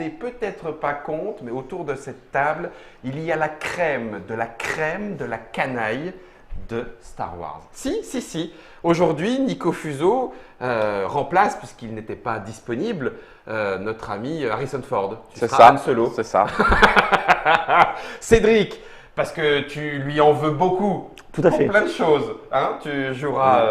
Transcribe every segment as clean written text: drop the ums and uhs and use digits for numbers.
rendez peut-être pas compte, mais autour de cette table, il y a la crème de la crème de la canaille de Star Wars. Si. Aujourd'hui, Nico Fuso remplace, puisqu'il n'était pas disponible, notre ami Harrison Ford. C'est ça. Han Solo. C'est ça. Cédric, parce que tu lui en veux beaucoup. Tout à Pour fait. plein de choses. Hein, tu joueras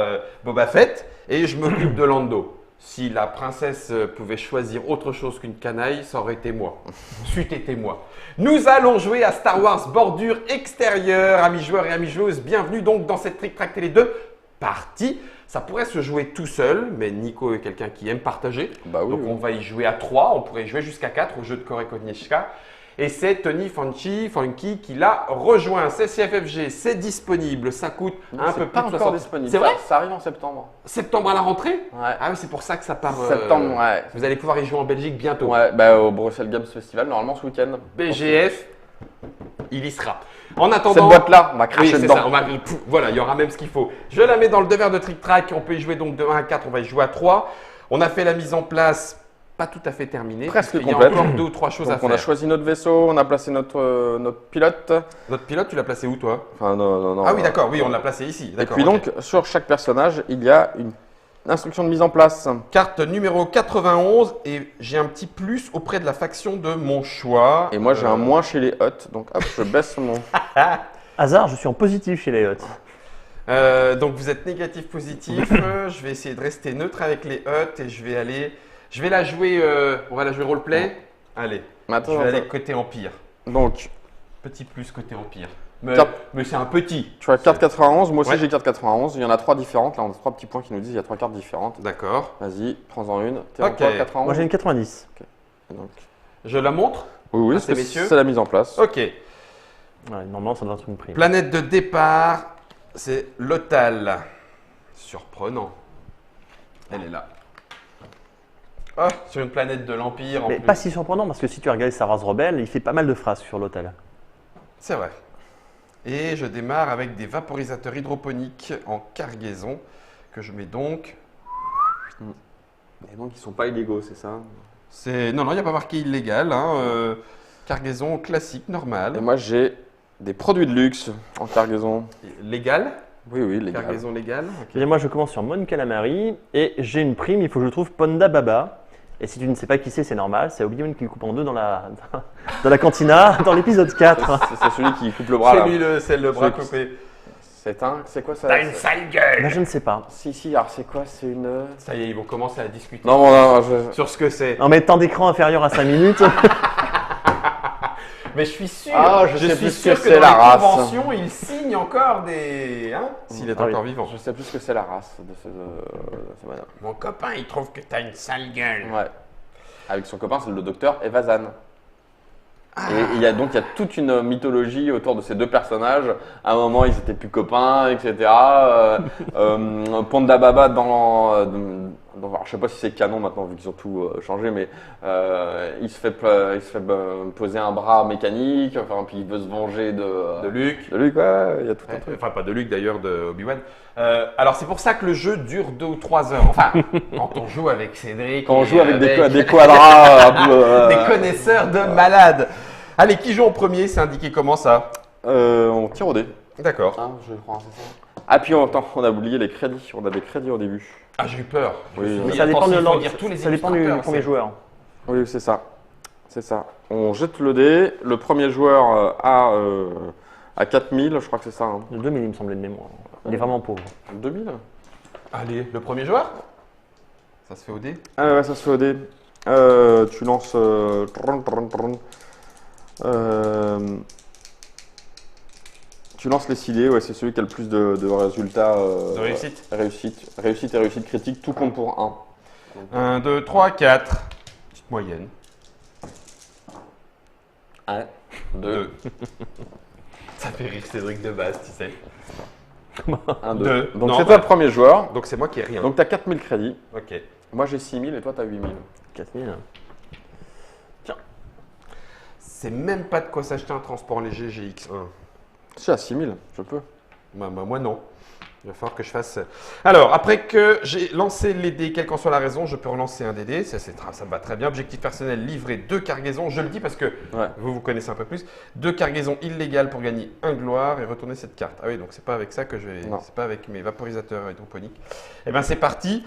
Boba Fett et je m'occupe de Lando. Si la princesse pouvait choisir autre chose qu'une canaille, ça aurait été moi. C'eût été moi. Nous allons jouer à Star Wars bordure extérieure, amis joueurs et amis joueuses. Bienvenue donc dans cette Trick Track Télé 2 partie. Ça pourrait se jouer tout seul, mais Nico est quelqu'un qui aime partager. Bah oui, Donc oui. on va y jouer à 3, on pourrait y jouer jusqu'à 4 au jeu de Korey Konieczka. Et c'est Tony Funky qui l'a rejoint. C'est CFFG, c'est disponible, ça coûte un peu plus pas de encore 60. disponible. C'est vrai? Ça arrive en septembre. Septembre à la rentrée? Ouais. Ah oui, c'est pour ça que ça part. Septembre, ouais. Vous allez pouvoir y jouer en Belgique bientôt. Ouais, bah au Bruxelles Games Festival, normalement ce week-end. BGF, il y sera. En Cette attendant. boîte-là, on va Oui, cracher c'est dedans. ça. Voilà, il y aura même ce qu'il faut. Je la mets dans le devoir de Trick Track. On peut y jouer donc de 1 à 4, on va y jouer à 3. On a fait la mise en place, pas tout à fait terminée. Presque parce qu'il y a complète. encore 2 ou 3 choses Donc à on a faire. choisi notre vaisseau, on a placé notre pilote. Notre pilote, tu l'as placé où toi? Enfin non. Ah oui, d'accord, oui, on l'a placé ici. Et D'accord, puis ok. donc sur chaque personnage, il y a une instruction de mise en place. Carte numéro 91 et j'ai un petit plus auprès de la faction de mon choix. Et moi j'ai un moins chez les Hutt, donc hop, je baisse mon. Hasard, je suis en positif chez les Hutt. Donc vous êtes négatif positif. Je vais essayer de rester neutre avec les Hutt et je vais la jouer. On va la jouer roleplay. Allez, Attends, je vais aller attends. côté empire. Donc Petit plus côté empire. Mais, Carte- mais c'est un petit. tu as carte 91, moi aussi Ouais. j'ai carte 91. Il y en a 3 différentes. Là on a 3 petits points qui nous disent il y a 3 cartes différentes. D'accord. Vas-y, prends-en une. T'es Ok. en quoi, 91? Moi j'ai une 90. Donc, Je la montre. oui, À ces messieurs. c'est la mise en place. Ok. Ouais, normalement ça doit être une prime. Planète de départ, c'est Lothal. Surprenant. Elle est là. Ah, sur une planète de l'Empire en Mais plus. pas si surprenant parce que si tu regardes Star Wars Rebelle, il fait pas mal de phrases sur l'hôtel. C'est vrai. Et je démarre avec des vaporisateurs hydroponiques en cargaison que je mets donc. Et donc ils sont pas illégaux, c'est ça? Non, il n'y a pas marqué illégal. Hein, cargaison classique, normale. Et moi j'ai des produits de luxe en cargaison. Légal. Oui, les gars. Cargaison légale. ok. Et moi je commence sur Mon Calamari et j'ai une prime, il faut que je trouve Ponda Baba. Et si tu ne sais pas qui c'est normal, c'est Obi-Wan qui le coupe en deux dans la cantina dans l'épisode 4. C'est celui qui coupe le bras là. C'est le bras Celui qui- coupé. C'est quoi ça? T'as une sale gueule. Là je ne sais pas. Si, alors c'est quoi? C'est une. Ça y est, ils vont commencer à discuter Non, je. sur ce que c'est. Non mais temps d'écran inférieur à 5 minutes. Mais je suis sûr, Ah, je sais suis plus ce sûr que que c'est dans la les race. conventions, il signe encore des. Hein, s'il est Ah oui. encore vivant. Je sais plus ce que c'est la race de ce madame. Mon copain, il trouve que t'as une sale gueule. Ouais. Avec son copain, c'est le docteur Evazan. Et il y a toute une mythologie autour de ces deux personnages. À un moment, ils étaient plus copains, etc. Ponda Baba alors, je sais pas si c'est canon maintenant vu qu'ils ont tout changé, mais il se fait poser un bras mécanique. Enfin, puis il veut se venger De Luke. de lui, quoi. Il y a tout un Ouais, truc. enfin, pas de Luke d'ailleurs, de Obi-Wan. Alors, c'est pour ça que le jeu dure 2 ou 3 heures. Enfin, quand on joue avec Cédric. Quand on et joue avec des avec quadras un peu, des connaisseurs de malades. Allez, qui joue en premier? C'est indiqué comment ça? on tire au dé. D'accord. Hein, je crois, c'est ça. Ah, puis on a oublié les crédits. On a des crédits au début. Ah, j'ai eu peur. Je me Oui, suis oui. dit, Ça dépend, attention, de il faut l'ordre- dire tous les ça dépend du illustrateurs, premier c'est- joueur. Oui, c'est ça. C'est ça. On jette le dé. Le premier joueur a 4000, je crois que c'est ça. Hein. De 2000 il me semblait de mémoire. Il est vraiment pauvre. 2000? Allez, le premier joueur? Ça se fait au dé? Ah ouais, ça se fait au dé. Tu lances. Tu lances les 6 dés, ouais, c'est celui qui a le plus de résultats. De réussite? Réussite et réussite critique, tout compte pour 1. 1, 2, 3, 4. Petite moyenne. 1, 2, 2. Ça fait rire Cédric de base, tu sais. 1, 2. Deux. Donc Non, c'est ouais. toi le premier joueur. Donc c'est moi qui ai rien. Donc tu as 4000 crédits. Ok. Moi j'ai 6000 et toi tu as 8000. 4000. C'est même pas de quoi s'acheter un transport léger GX1. Si à 6000, je peux. Moi non. Il va falloir que je fasse. Alors, après que j'ai lancé les dés, quelle qu'en soit la raison, je peux relancer un DD. Ça me va très bien. Objectif personnel, livrer 2 cargaisons. Je le dis parce que Ouais. vous connaissez un peu plus. 2 cargaisons illégales pour gagner 1 gloire et retourner cette carte. Ah oui, donc c'est pas avec ça que je vais. Non. C'est pas avec mes vaporisateurs hydroponiques. Eh bien, c'est parti.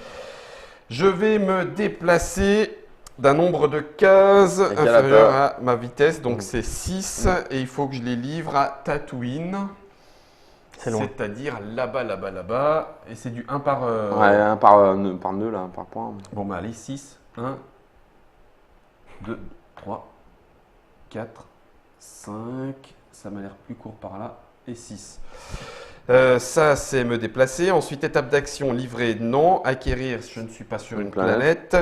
Je vais me déplacer d'un nombre de cases Et quelle inférieur hauteur à ma vitesse. Donc, c'est 6. Et il faut que je les livre à Tatooine. C'est loin. C'est-à-dire là-bas, là-bas, là-bas. Et c'est du 1 par. Ouais, un par nœud, là, un par point. Bon, bah, allez, 6. 1, 2, 3, 4, 5. Ça m'a l'air plus court par là. Et 6. Ça, c'est me déplacer. Ensuite, étape d'action, livrer, non. Acquérir, je ne suis pas sur une planète.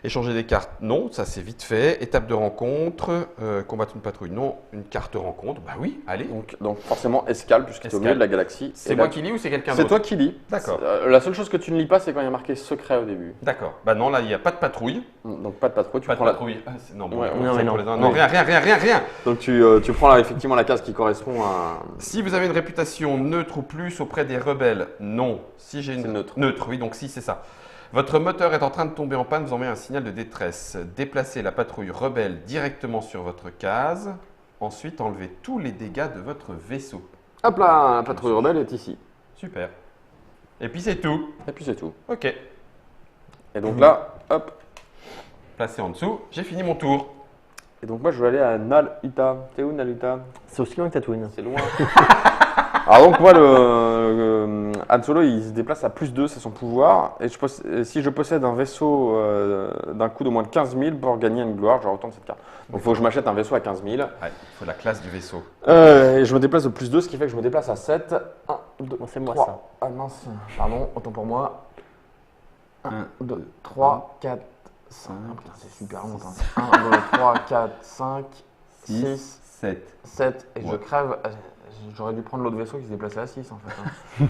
Échanger des cartes, non. Ça, c'est vite fait. Étape de rencontre, combattre une patrouille, non. Une carte rencontre, bah oui, allez. Donc forcément, escale, puisque c'est au milieu de la galaxie. C'est Et moi là, qui lis ou c'est quelqu'un C'est d'autre? toi qui lis. D'accord. La seule chose que tu ne lis pas, c'est quand il y a marqué secret au début. D'accord. Bah non, là, il n'y a pas de patrouille. Donc pas de patrouille, tu Pas de prends la... patrouille. Ah, non, bon, Ouais, bon, non, c'est mais pour non. les uns. Non, Oui. rien. Donc tu prends là, effectivement la case qui correspond à... Si vous avez une réputation neutre ou plus auprès des rebelles, non. Si j'ai une C'est neutre. Neutre, oui, donc si, c'est ça. Votre moteur est en train de tomber en panne, vous envoyez un signal de détresse. Déplacez la patrouille rebelle directement sur votre case. Ensuite, enlevez tous les dégâts de votre vaisseau. Hop là, la patrouille rebelle est ici. Super. Et puis c'est tout. Et puis c'est tout. Ok. Et donc là, hop. Placé en dessous, j'ai fini mon tour. Et donc moi je vais aller à Nal-Uta. T'es où Nal-Uta? C'est aussi loin que Tatooine. C'est loin. Alors donc moi, Han Solo, il se déplace à +2, c'est son pouvoir. Et si je possède un vaisseau d'un coût de moins de 15 000 pour gagner une gloire, je retourne cette carte. Donc il faut que je m'achète un vaisseau à 15 000. Ouais, il faut la classe du vaisseau. Et je me déplace de +2, ce qui fait que je me déplace à 7. 1, 2, Bon, c'est moi 3. ça. Ah mince, pardon, autant pour moi. 1, 1, 2, 3, 4, 5. Putain, c'est super long. 1, 2, 3, 4, 5, 6, 7. 7. Et je Ouais. crève. J'aurais dû prendre l'autre vaisseau qui se déplaçait à 6 en fait.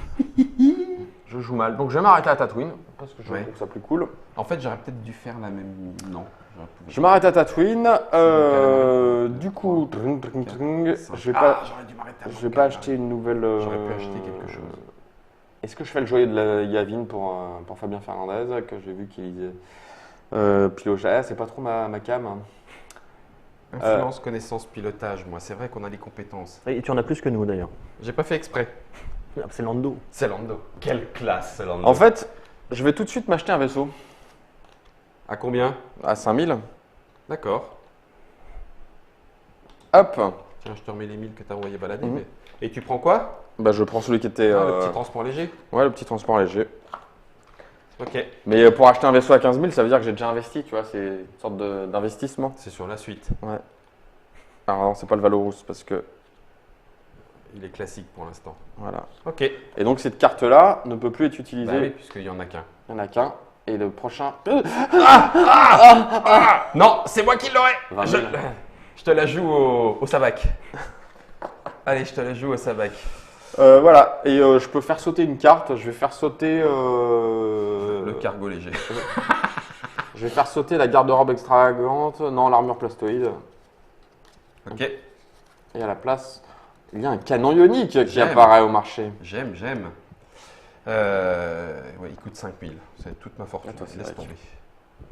Je joue mal. Donc je vais m'arrêter à Tatooine parce que je Ouais. trouve ça plus cool. En fait, j'aurais peut-être dû faire la même. Non. Je m'arrête à Tatooine. Du coup, je vais pas, j'aurais dû m'arrêter avant je vais le pas calme. acheter une nouvelle. J'aurais pu acheter quelque chose. Est-ce que je fais le joyeux de la Yavin pour Fabien Fernandez, que j'ai vu qu'il lisait pilotage? C'est pas trop ma cam. Influence, connaissance, pilotage, moi. C'est vrai qu'on a les compétences. Et tu en as plus que nous d'ailleurs. J'ai pas fait exprès. Ah, c'est Lando. C'est Lando. Quelle classe, Lando. En fait, je vais tout de suite m'acheter un vaisseau À combien? à 5000. D'accord. Hop, Tiens, je te remets les 1000 que tu as envoyé balader. Mhm. mais- Et tu prends quoi? bah, je prends celui qui était. Le petit transport léger. Ouais, le petit transport léger. Ok. Mais pour acheter un vaisseau à 15 000, ça veut dire que j'ai déjà investi, tu vois, c'est une sorte d'investissement. C'est sur la suite. Ouais. Alors non, c'est pas le Valorous parce que. Il est classique pour l'instant. Voilà. Ok. Et donc cette carte-là ne peut plus être utilisée. Bah oui, puisqu'il n'y en a qu'un. Il n'y en a qu'un. Et le prochain. Non, c'est moi qui l'aurai. 20 Je, 000. je te la joue au sabac. Allez, je te la joue au sabac. Voilà. Et je peux faire sauter une carte. Je vais faire sauter. Le cargo léger. Je vais faire sauter la garde-robe extravagante. Non, l'armure plastoïde. Ok. Et à la place, il y a un canon ionique qui J'aime. apparaît au marché. J'aime. Ouais, il coûte 5000. C'est toute ma fortune. Attends, c'est Laisse vrai que- tomber.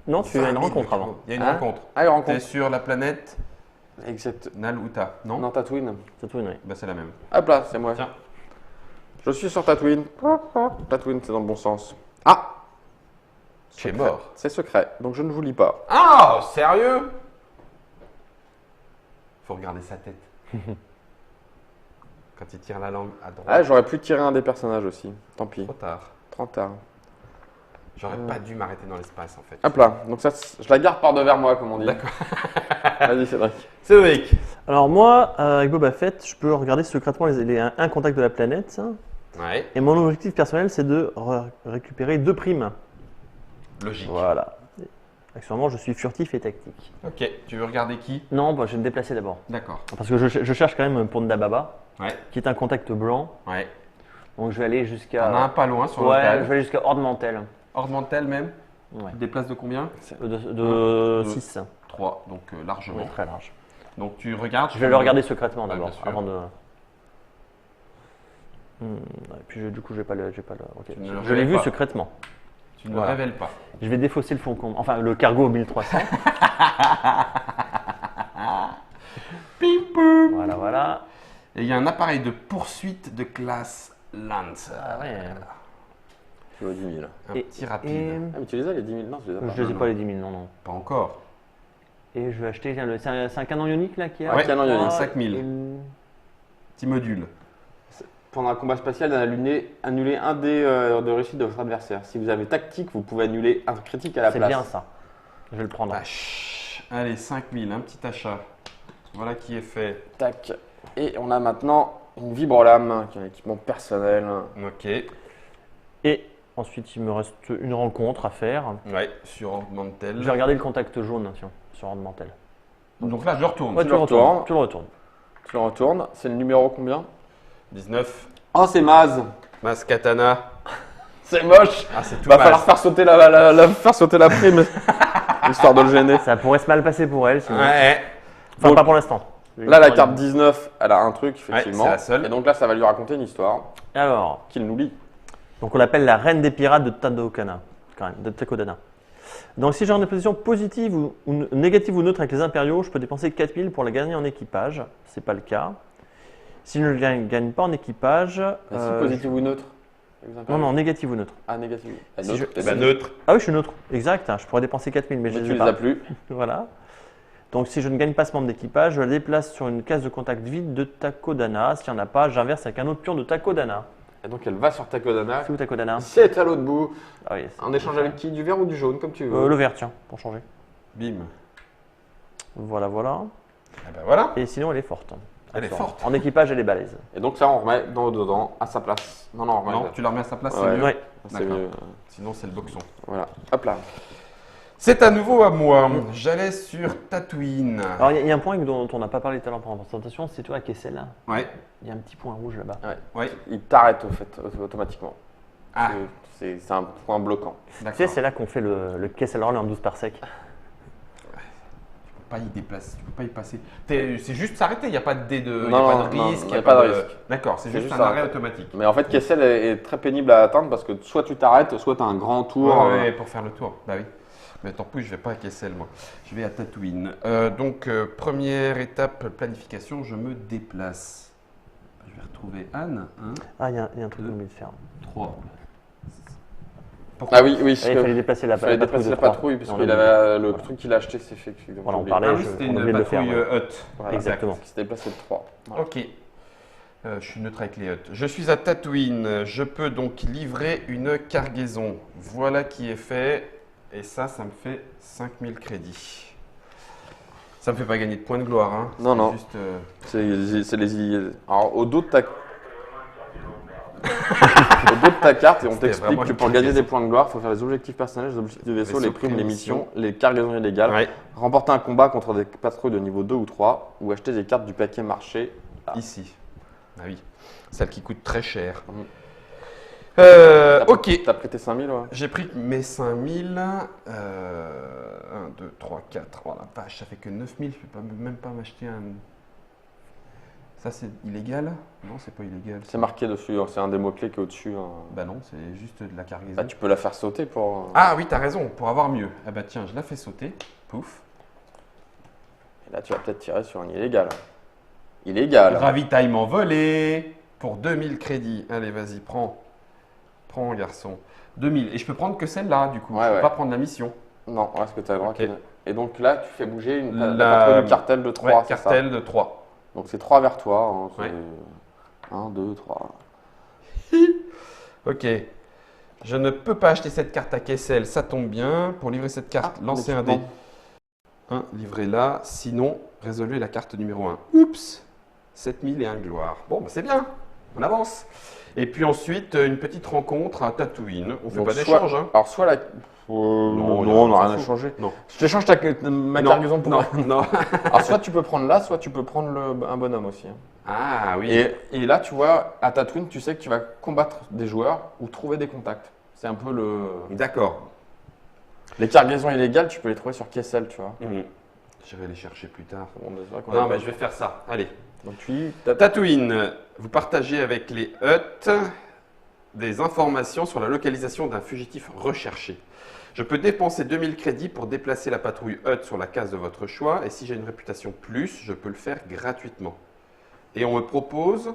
Non, tu as une 5000 rencontre euros. avant. Il y a une Hein rencontre. Ah, il T'es rencontre. sur la planète Exact. Nal-Uta, non? Non, Tatooine. Tatooine, oui. Bah, c'est la même. Hop là, c'est moi. Tiens. Je suis sur Tatooine. Tatooine, c'est dans le bon sens. Ah! Tu es Secret. mort. C'est secret, donc je ne vous lis pas. Ah, sérieux? Faut regarder sa tête. Quand il tire la langue à droite. Ah, j'aurais pu tirer un des personnages aussi. Tant pis. Trop tard. Trop tard. J'aurais pas dû m'arrêter dans l'espace en fait. Hop là. Donc ça, je la garde par devers moi, comme on dit. D'accord. Vas-y, Cédric. Cédric. Alors moi, avec Boba Fett, je peux regarder secrètement un contact de la planète. Ouais, Et mon objectif personnel, c'est de récupérer 2 primes. logique. Voilà. Actuellement, je suis furtif et tactique. Ok, tu veux regarder qui? Non, bah, je vais me déplacer d'abord. D'accord. Parce que je cherche quand même Ponda Baba, Ouais, qui est un contact blanc. ouais. Donc je vais aller jusqu'à. On a un pas loin sur Ouais, je l'hôtel. vais aller jusqu'à Horde Mantel. Ornemental même. Ouais. Des places de combien? De 6. 3, donc largement. Ouais, très large. Donc tu regardes. Je vais le regarder secrètement Ouais, d'abord, bien sûr. avant de. Et puis du coup, j'ai pas le. Ok. Tu ne le Je l'ai révèles vu pas. secrètement. Tu ne Voilà. le révèles pas. Je vais défausser le fond commun. Enfin, le cargo 1300. Voilà, voilà. Et il y a un appareil de poursuite de classe Lance. Ah ouais. Tu vois 10 000. Un Et- petit rapide. Et... Ah, mais tu les as les 10 000? Non, tu les as pas. Je les ai non. pas les 10 000, non, non. Pas encore. Et je vais acheter. Tiens, c'est un canon ionique là qui a. Ouais, canon ionique, 5000. Petit module. Pendant un combat spatial, annulez un dé de réussite de votre adversaire. Si vous avez tactique, vous pouvez annuler un critique à la C'est place. bien ça. Je vais le prendre. Allez, 5000, un petit achat. Voilà qui est fait. Tac. Et on a maintenant une vibrolame, qui est un équipement personnel. Ok. Et ensuite, il me reste une rencontre à faire. Ouais, sur Ornamental. Je vais regarder le contact jaune, tiens, sur Ornamental. Donc là, je retourne. Ouais, tu tu le le retournes. retournes. Tu le retournes. Tu le retournes. C'est le numéro combien? 19. Oh, c'est Maz. Mas Katana. C'est moche. Ah, c'est tout Va Maz. falloir faire sauter faire sauter la prime, histoire de le gêner. Ça pourrait se mal passer pour elle, sinon. Ouais. Enfin, Donc, pas pour l'instant. Là, la carte 19, elle a un truc, effectivement. c'est la seule. Et donc là, ça va lui raconter une histoire Alors, qu'il nous lit. donc on l'appelle la reine des pirates de Tadokana, quand même, de Takodana. Donc si j'ai une position positive ou négative ou neutre avec les impériaux, je peux dépenser 4000 pour la gagner en équipage. C'est pas le cas. Si je ne gagne pas en équipage, Si positif ou neutre? non, négatif ou neutre. Ah, négatif. Ah, Si neutre, je- t'es Eh ben, bien. neutre. Ah oui, je suis neutre. Exact. Hein, je pourrais dépenser 4000, mais je Mais ne tu les les ai as pas. plus. Voilà. Donc si je ne gagne pas ce membre d'équipage, je la déplace sur une case de contact vide de Takodana. S'il n'y en a pas, j'inverse avec un autre pion de Takodana. Et donc elle va sur Takodana. C'est où Takodana? C'est à l'autre bout. Ah oui, En échange avec qui? Du vert ou du jaune, comme tu veux. le vert, tiens, pour changer. Bim. Voilà, voilà. Eh ben voilà. Et sinon, elle est forte. Elle est forte. En équipage, elle est balèze. Et donc ça, on remet dedans, à sa place. Non, on remet. Non, tu la remets à sa place, Ouais. c'est mieux. Ouais. C'est D'accord. mieux. Sinon, c'est le boxon. Voilà. Hop là. C'est à nouveau à moi. J'allais sur Tatooine. Alors, il y a un point dont on n'a pas parlé tout à l'heure pendant la présentation, c'est toi, Kessel. Là. Ouais. Il y a un petit point rouge là-bas. Ouais. Il t'arrête au fait, automatiquement. Ah, C'est un point bloquant. Tu d'accord. sais, c'est là qu'on fait le Kessel Roll en 12 par sec. Tu peux pas y déplacer, tu peux pas y passer. C'est juste s'arrêter, il n'y a pas de dé de, Non, y a pas non, de non, risque. il y y a pas de risque. D'accord, c'est C'est juste juste un arrêter. arrêt automatique. Mais en fait, Kessel est très pénible à atteindre parce que soit tu t'arrêtes, soit tu as un grand tour. Ouais, pour faire le tour. Bah oui. Mais tant pis, je vais pas à Kessel, moi. Je vais à Tatooine. Donc, première étape, planification, je me déplace. Je vais retrouver Anne. 1, Ah, il y a un truc qu'on oublie de faire. 3. Ah oui, oui. Ah, il fallait déplacer la Il fallait déplacer la de trois. patrouille parce On qu'il l'a avait le truc qu'il a acheté s'est fait. Voilà, on j'ai oublié. parlait. Ah oui, je- c'était on une oublie de le faire, patrouille ouais. hut. Voilà, Exactement. Il s'est déplacé de 3. Voilà. Ok. Je suis neutre avec les huts. Je suis à Tatooine. Je peux donc livrer une cargaison. Voilà qui est fait. Et ça me fait 5000 crédits. Ça me fait pas gagner de points de gloire. Hein. Non, C'est non. Juste, C'est les. Alors, au dos de ta. Au dos de ta carte, et on C'était t'explique vraiment que une pour gagner cargaison. des points de gloire, il faut faire les objectifs personnels, les objectifs de vaisseau, les Vaisseau, primes, les primes, missions, les cargaisons illégales, Ouais. remporter un combat contre des patrouilles de niveau 2 ou 3, ou acheter des cartes du paquet marché. Ici. Ah oui. Celle qui coûte très cher. Mhm. Ok. T'as prêté 5000, ouais. J'ai pris mes 5000. 1, 2, 3, 4. Oh la vache, ça fait que 9000. Je peux même pas m'acheter un. Ça, c'est illégal? Non, c'est pas illégal. C'est marqué dessus, c'est un des mots-clés qui est au-dessus. Hein. Bah non, c'est juste de la cargaison. Bah, tu peux la faire sauter pour. Ah oui, t'as raison, pour avoir mieux. Ah bah tiens, je la fais sauter. Pouf. Et là, tu vas peut-être tirer sur un illégal. Illégal. Ravitaillement volé pour 2000 crédits. Allez, vas-y, prends. Prends, garçon. 2000. Et je peux prendre que celle-là, du coup. Ouais, je peux ouais. pas prendre la mission. Non, est-ce que tu as le droit Ok. Et donc là, tu fais bouger la La- patrouille du cartel de 3. Ouais, c'est ça. cartel de 3. Donc c'est 3 vers toi. Hein, Ouais. 1, 2, 3. Ok. Je ne peux pas acheter cette carte à Kessel, ça tombe bien. Pour livrer cette carte, lancez un dé. 1, livrez là. Sinon, résolvez la carte numéro 1. Oups 7000 et 1 gloire. Bon, bah, c'est bien. On avance. Et puis ensuite, une petite rencontre à Tatooine. On fait Donc, pas soit- d'échange, hein. Alors soit la. Non, on n'a on s'en rien à fout. changer. Non. Je t'échange ma Non, cargaison pour. non, non. Alors soit tu peux prendre là, soit tu peux prendre un bonhomme aussi. Hein. Ah oui. Et là, tu vois, à Tatooine, tu sais que tu vas combattre des joueurs ou trouver des contacts. C'est un peu le. D'accord. Les cargaisons illégales, tu peux les trouver sur Kessel, tu vois. Mhm. Je vais les chercher plus tard. Bon, c'est vrai qu'on Non, a- mais je vais faire ça. Allez. Donc tu Tatooine, vous partagez avec les Hutt des informations sur la localisation d'un fugitif recherché. Je peux dépenser 2000 crédits pour déplacer la patrouille Hutt sur la case de votre choix, et si j'ai une réputation plus, je peux le faire gratuitement. Et on me propose...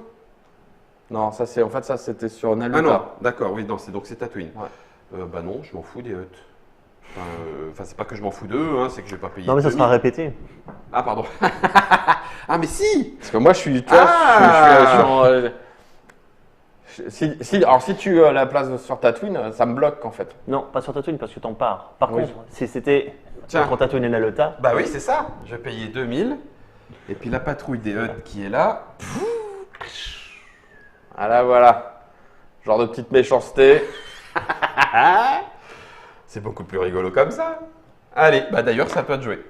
Non, ça c'est en fait ça c'était sur Naluta. Ah non, d'accord, oui, non, c'est Tatooine. Ouais. Bah non, je m'en fous des Hutt. Enfin, c'est pas que je m'en fous d'eux, hein, c'est que je vais pas payer. Non, mais ça 2000. sera répété. Ah, pardon. Ah, mais si. Parce que moi je suis, tu vois, alors si tu la places sur Tatooine, ça me bloque en fait. Non, pas sur Tatooine parce que t'en pars. Par Oui. contre, si c'était Tiens. entre Tatooine et Nalota, Bah oui, c'est ça. Je vais payer 2000. Et puis la patrouille des Hutt qui est là. Ah là voilà, genre de petite méchanceté. C'est beaucoup plus rigolo comme ça. Allez, bah d'ailleurs, ça peut te jouer.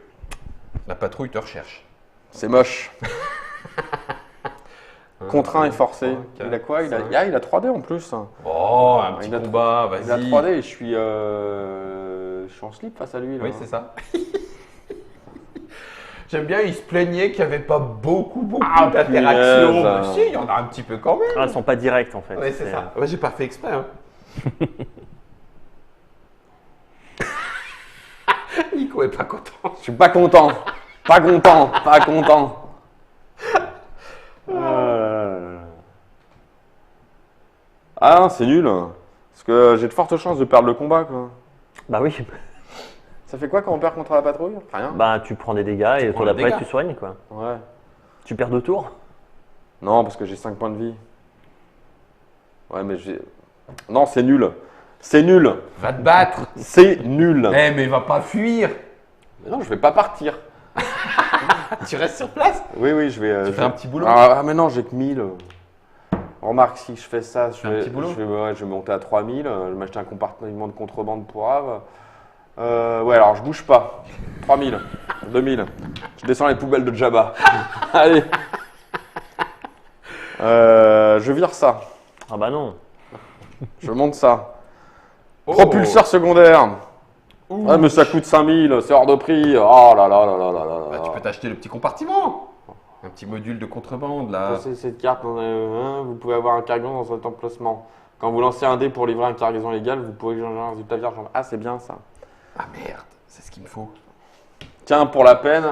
La patrouille te recherche. C'est moche. Contraint et forcé. quatre, Il a quoi il a, cinq. il a 3D en plus. Oh, un petit Il a combat, vas-y. Il a 3D et je suis en slip face à lui. Là. Oui, c'est ça. J'aime bien, il se plaignait qu'il n'y avait pas beaucoup d'interaction. punaise. Mais si, il y en a un petit peu quand même. elles sont pas directes en fait. Oui, c'est ça. Ouais, j'ai pas fait exprès. Hein. Nico est pas content. Je suis pas content. Pas content. Pas content. Ah, c'est nul. Parce que j'ai de fortes chances de perdre le combat. Quoi. Bah oui. Ça fait quoi quand on perd contre la patrouille? Rien. Bah tu prends des dégâts et le prends tour des d'après dégâts. tu soignes quoi. Ouais. Tu perds 2 tours. Non, parce que j'ai 5 points de vie. Ouais, mais j'ai. Non, c'est nul. C'est nul. Va te battre. C'est nul. Eh, mais va pas fuir. Mais non, je vais pas partir. Tu restes sur place. Oui, oui, je vais. Tu fais un petit boulot. Ah, mais non, j'ai que 1000. Remarque, si je fais ça, fais un petit boulot. je vais monter à 3000. Je vais m'acheter un compartiment de contrebande pour Ave. Ouais, alors je bouge pas. 3000, 2000. Je descends les poubelles de Jabba. Allez. Je vire ça. Ah bah non. Je monte ça. Oh. Propulseur secondaire. Ouh. Ah, mais ça coûte 5000, c'est hors de prix. Oh là là là là là là. Bah, tu peux t'acheter le petit compartiment. Un petit module de contrebande là. C'est cette carte, vous pouvez avoir un cargaison dans cet emplacement. Quand vous lancez un dé pour livrer une cargaison légale, vous pouvez changer un résultat vierge. Ah, c'est bien ça. Ah merde, c'est ce qu'il me faut. Tiens, pour la peine,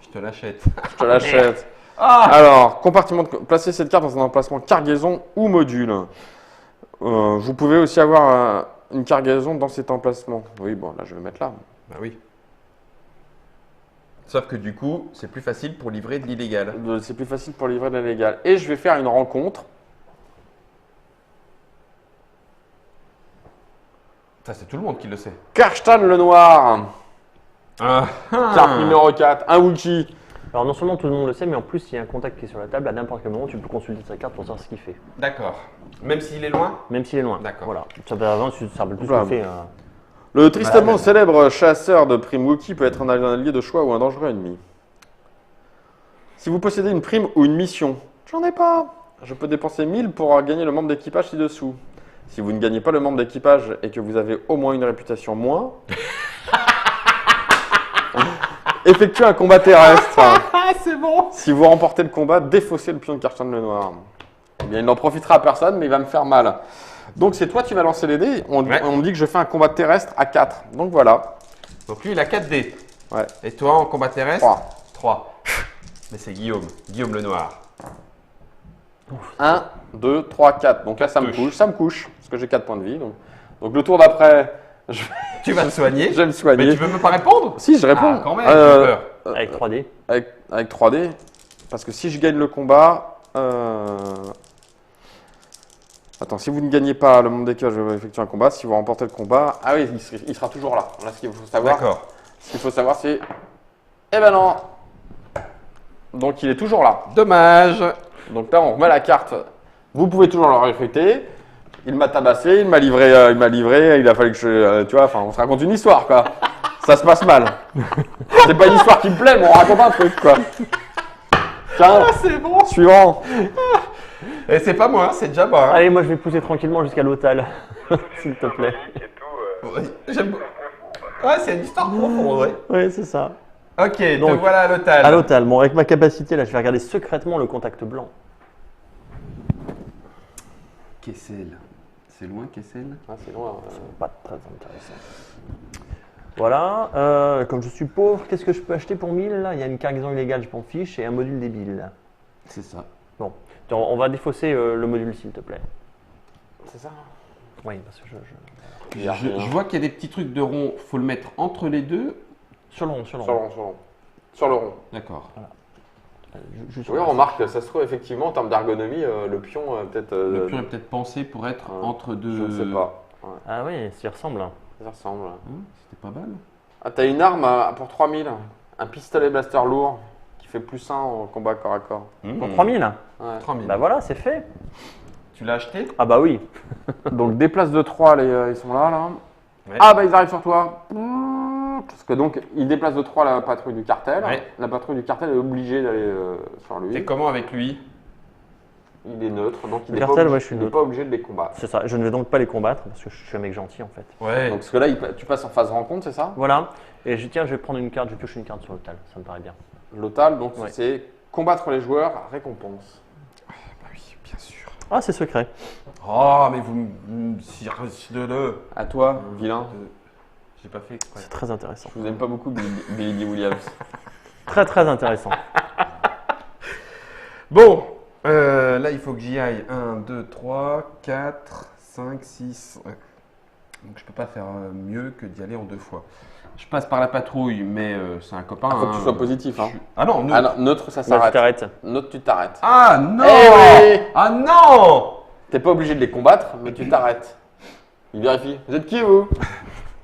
Je te l'achète. je te l'achète. Ah. Alors, compartiment placez cette carte dans un emplacement cargaison ou module. Vous pouvez aussi avoir une cargaison dans cet emplacement. Oui, bon, là, je vais mettre là. Bah oui. Sauf que du coup, c'est plus facile pour livrer de l'illégal. C'est plus facile pour livrer de la légale. Et je vais faire une rencontre. Ça, c'est tout le monde qui le sait. Karstan le Noir, Ah. carte numéro 4, un Wookie. Alors non seulement tout le monde le sait, mais en plus il y a un contact qui est sur la table, à n'importe quel moment tu peux consulter sa carte pour savoir ce qu'il fait. D'accord. Même s'il est loin. Même s'il est loin. D'accord. Voilà. Ça peut avant, tu te rappelles plus ce Oula. qu'il fait. Le tristement Malade. célèbre chasseur de prime Wookie peut être un allié de choix ou un dangereux ennemi. Si vous possédez une prime ou une mission, j'en ai pas. Je peux dépenser 1000 pour gagner le membre d'équipage ci-dessous. Si vous ne gagnez pas le membre d'équipage et que vous avez au moins une réputation moins, effectuez un combat terrestre. Ah, c'est bon. Si vous remportez le combat, défaussez le pion de Karstan le Noir. Eh bien, il n'en profitera à personne, mais il va me faire mal. Donc, c'est toi qui vas lancer les dés. On me dit que je fais un combat terrestre à 4. Donc, voilà. Donc lui, il a 4 dés. Ouais. Et toi, en combat terrestre 3. 3. Mais c'est Guillaume. Guillaume le Noir. 1, 2, 3, 4. Donc là, ça me Touche. couche. Ça me couche, parce que j'ai 4 points de vie. Donc le tour d'après, Tu vas te soigner. je vais me soigner. Mais tu veux même pas répondre? Si, je réponds. Ah, quand même, j'ai peur. Avec 3D. Avec 3D. Parce que si je gagne le combat... Attends, si vous ne gagnez pas le membre d'équipage, je vais effectuer un combat. Si vous remportez le combat... Ah oui, il sera toujours là. Là, ce qu'il faut savoir, D'accord. c'est... Eh ben non. Donc il est toujours là. Dommage. Donc là, on remet la carte. Vous pouvez toujours le recruter. Il m'a tabassé, il m'a livré, il a fallu que je... tu vois, enfin, on se raconte une histoire, quoi. Ça se passe mal. C'est pas une histoire qui me plaît, mais on raconte un truc, quoi. Tiens, Ah, c'est bon. suivant. Et c'est pas moi, c'est déjà pas. Allez, moi je vais pousser tranquillement jusqu'à l'hôtel, s'il te plaît. J'aime. Ouais, c'est une histoire profonde, ouais. Oui, c'est ça. Ok, te Donc, voilà à l'hôtel. À l'hôtel. Bon, avec ma capacité, là, je vais regarder secrètement le contact blanc. Kessel. C'est loin, Kessel? Ah, c'est loin. Pas très intéressant. Voilà. Comme je suis pauvre, qu'est-ce que je peux acheter pour 1000 là? Il y a une cargaison illégale, je m'en fiche, et un module débile. C'est ça. Bon. On va défausser le module, s'il te plaît. C'est ça. Oui, parce que Je vois qu'il y a des petits trucs de rond. Faut le mettre entre les deux. Sur le rond, sur le Sur le rond. rond, sur le rond. Sur le rond. D'accord. Juste Oui, on remarque, ça se trouve effectivement en termes d'ergonomie, le pion peut-être. Le pion est peut-être pensé pour être entre deux. Je ne sais pas. Ouais, Ah oui, ça y ressemble. ça ressemble. C'était pas mal. Ah, t'as une arme pour 3000, un pistolet blaster lourd qui fait plus 1 en combat corps à corps. Pour 3000 Ouais. 3000. Bah voilà, c'est fait. Tu l'as acheté? Ah bah oui. Donc des places de 3, ils sont là. Ouais. Ah bah ils arrivent sur toi. Parce que donc ils déplacent de 3 la patrouille du cartel. Ouais. La patrouille du cartel est obligée d'aller sur T'es lui. comment avec lui? Il est neutre, donc il Le n'est pas, cartel, obligé- ouais, je suis il n'est neutre. pas obligé de les combattre. C'est ça. Je ne vais donc pas les combattre parce que je suis un mec gentil en fait. Ouais. Donc parce que là, tu passes en phase rencontre, c'est ça? Voilà. Et je vais prendre une carte, je vais piocher une carte sur l'hôtel. Ça me paraît bien. L'OTAL, donc Ouais. c'est combattre les joueurs, récompense. Bah oui, bien sûr. Ah, c'est secret. Oh, mais vous le. À toi, vilain. J'ai pas fait exprès. C'est très intéressant. Je vous aime pas beaucoup, Billy D. Williams. Très très intéressant. Bon, là il faut que j'y aille. 1, 2, 3, 4, 5, 6. Ouais. Donc je peux pas faire mieux que d'y aller en 2 fois. Je passe par la patrouille, mais c'est un copain. Ah, faut que tu sois positif, hein. Ah non, Ah non, neutre, ça Là, tu s'arrête. t'arrêtes. Neutre, tu t'arrêtes. Ah non Eh oui. Ah non T'es pas obligé de les combattre, mais tu t'arrêtes. Il vérifie. Vous êtes qui, vous?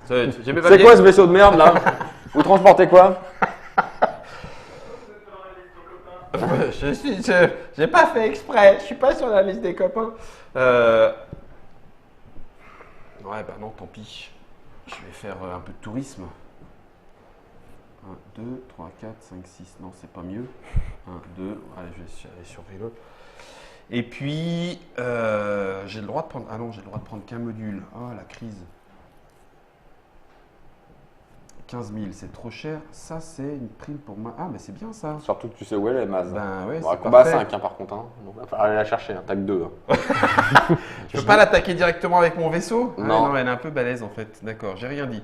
J'ai mes C'est papiers. quoi ce vaisseau de merde, là? Vous transportez quoi? J'ai pas fait exprès, je suis pas sur la liste des copains. Ouais, bah non, tant pis. Je vais faire un peu de tourisme. 1, 2, 3, 4, 5, 6. Non, c'est pas mieux. 1, 2. Allez, je vais aller sur vélo. Et puis, j'ai le droit de prendre. Ah non, j'ai le droit de prendre qu'un module. Oh, la crise. 15 000, c'est trop cher. Ça, c'est une prime pour moi. Ah, mais c'est bien ça. Surtout que tu sais où elle est, Maz. Ben ouais, Bon, c'est combat parfait. 5, hein, par contre. Hein. Donc, il va falloir aller la chercher. Hein. T'as que 2. Hein. Je peux pas l'attaquer directement avec mon vaisseau? Ah, Non. non, elle est un peu balèze en fait. D'accord, j'ai rien dit.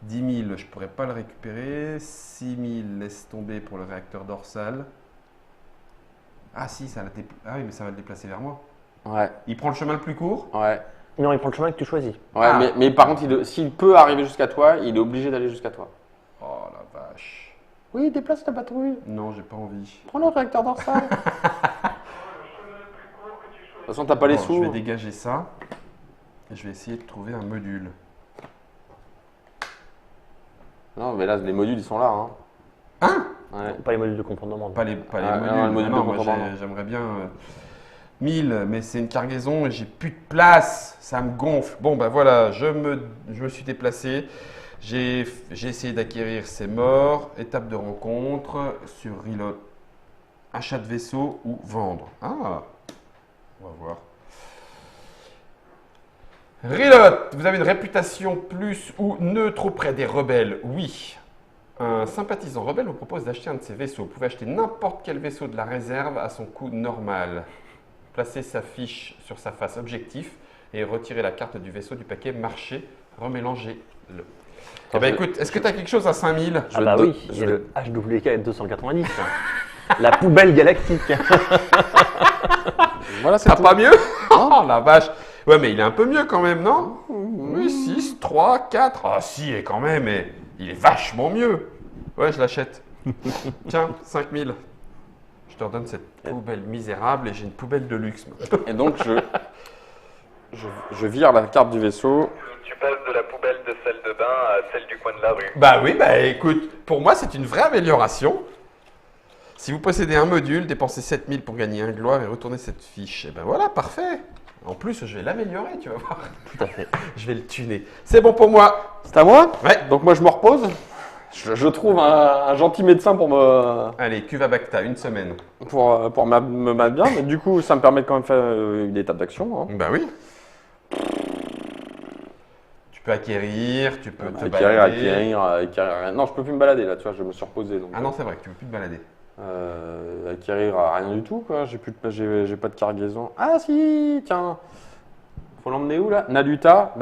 10 000, je pourrais pas le récupérer. 6 000, laisse tomber pour le réacteur dorsal. Ah si, ah oui, mais ça va le déplacer vers moi. Ouais, Il prend le chemin le plus court? ouais. Non, il prend le chemin que tu choisis. Ouais, Ah. mais par contre, s'il peut arriver jusqu'à toi, il est obligé d'aller jusqu'à toi. Oh la vache. Oui, déplace ta patrouille. Non, j'ai pas envie. Prends le réacteur dorsal. De toute façon, t'as pas les Bon, sous. je vais dégager ça. Et je vais essayer de trouver un module. Non, mais là, les modules, ils sont là. Hein. Ouais. Pas les modules de contrebande. Pas les Ah, modules. non, le module Ah de moi, contrebande. j'aimerais bien 1000, mais c'est une cargaison et j'ai plus de place. Ça me gonfle. Bon, bah voilà, je me suis déplacé. J'ai essayé d'acquérir, c'est mort. Étape de rencontre sur Reload. Achat de vaisseau ou vendre. Ah, on va voir. Reload, vous avez une réputation plus ou neutre auprès des rebelles? Oui. Un sympathisant rebelle vous propose d'acheter un de ses vaisseaux. Vous pouvez acheter n'importe quel vaisseau de la réserve à son coût normal. Placez sa fiche sur sa face objectif et retirez la carte du vaisseau du paquet marché. Remélangez-le. Eh ben écoute, est-ce que tu as quelque chose à 5000? Ah bah te- oui, je il y a vais- le HWK 290. La poubelle galactique. Voilà, c'est Ah, tout. pas mieux? Oh la vache! Ouais, mais il est un peu mieux quand même, non? Oui, 6, 3, 4. Ah si, et quand même, il est vachement mieux. Ouais, je l'achète. Tiens, 5000. Je te redonne cette poubelle misérable et j'ai une poubelle de luxe. Et donc, je vire la carte du vaisseau. Tu passes de la poubelle de salle de bain à celle du coin de la rue. Bah oui, bah écoute, pour moi c'est une vraie amélioration. Si vous possédez un module, dépensez 7000 pour gagner un gloire et retournez cette fiche. Et ben voilà, parfait. En plus, je vais l'améliorer, tu vas voir. Tout à fait. Je vais le tuner. C'est bon pour moi. C'est à moi? Ouais. Donc, moi, je me repose. Je trouve un gentil médecin pour Allez, Cuvabacta, une semaine. me mettre bien. Mais du coup, ça me permet de quand même faire une étape d'action. Hein. Bah oui. Tu peux acquérir, tu peux te Acquérir, balader. acquérir. Non, je peux plus me balader là, tu vois, je me suis reposé. Donc, Ah non, c'est vrai que tu peux plus te balader. acquérir rien du tout, quoi. J'ai pas de cargaison. Ah si, tiens. Faut l'emmener où là? Naluta,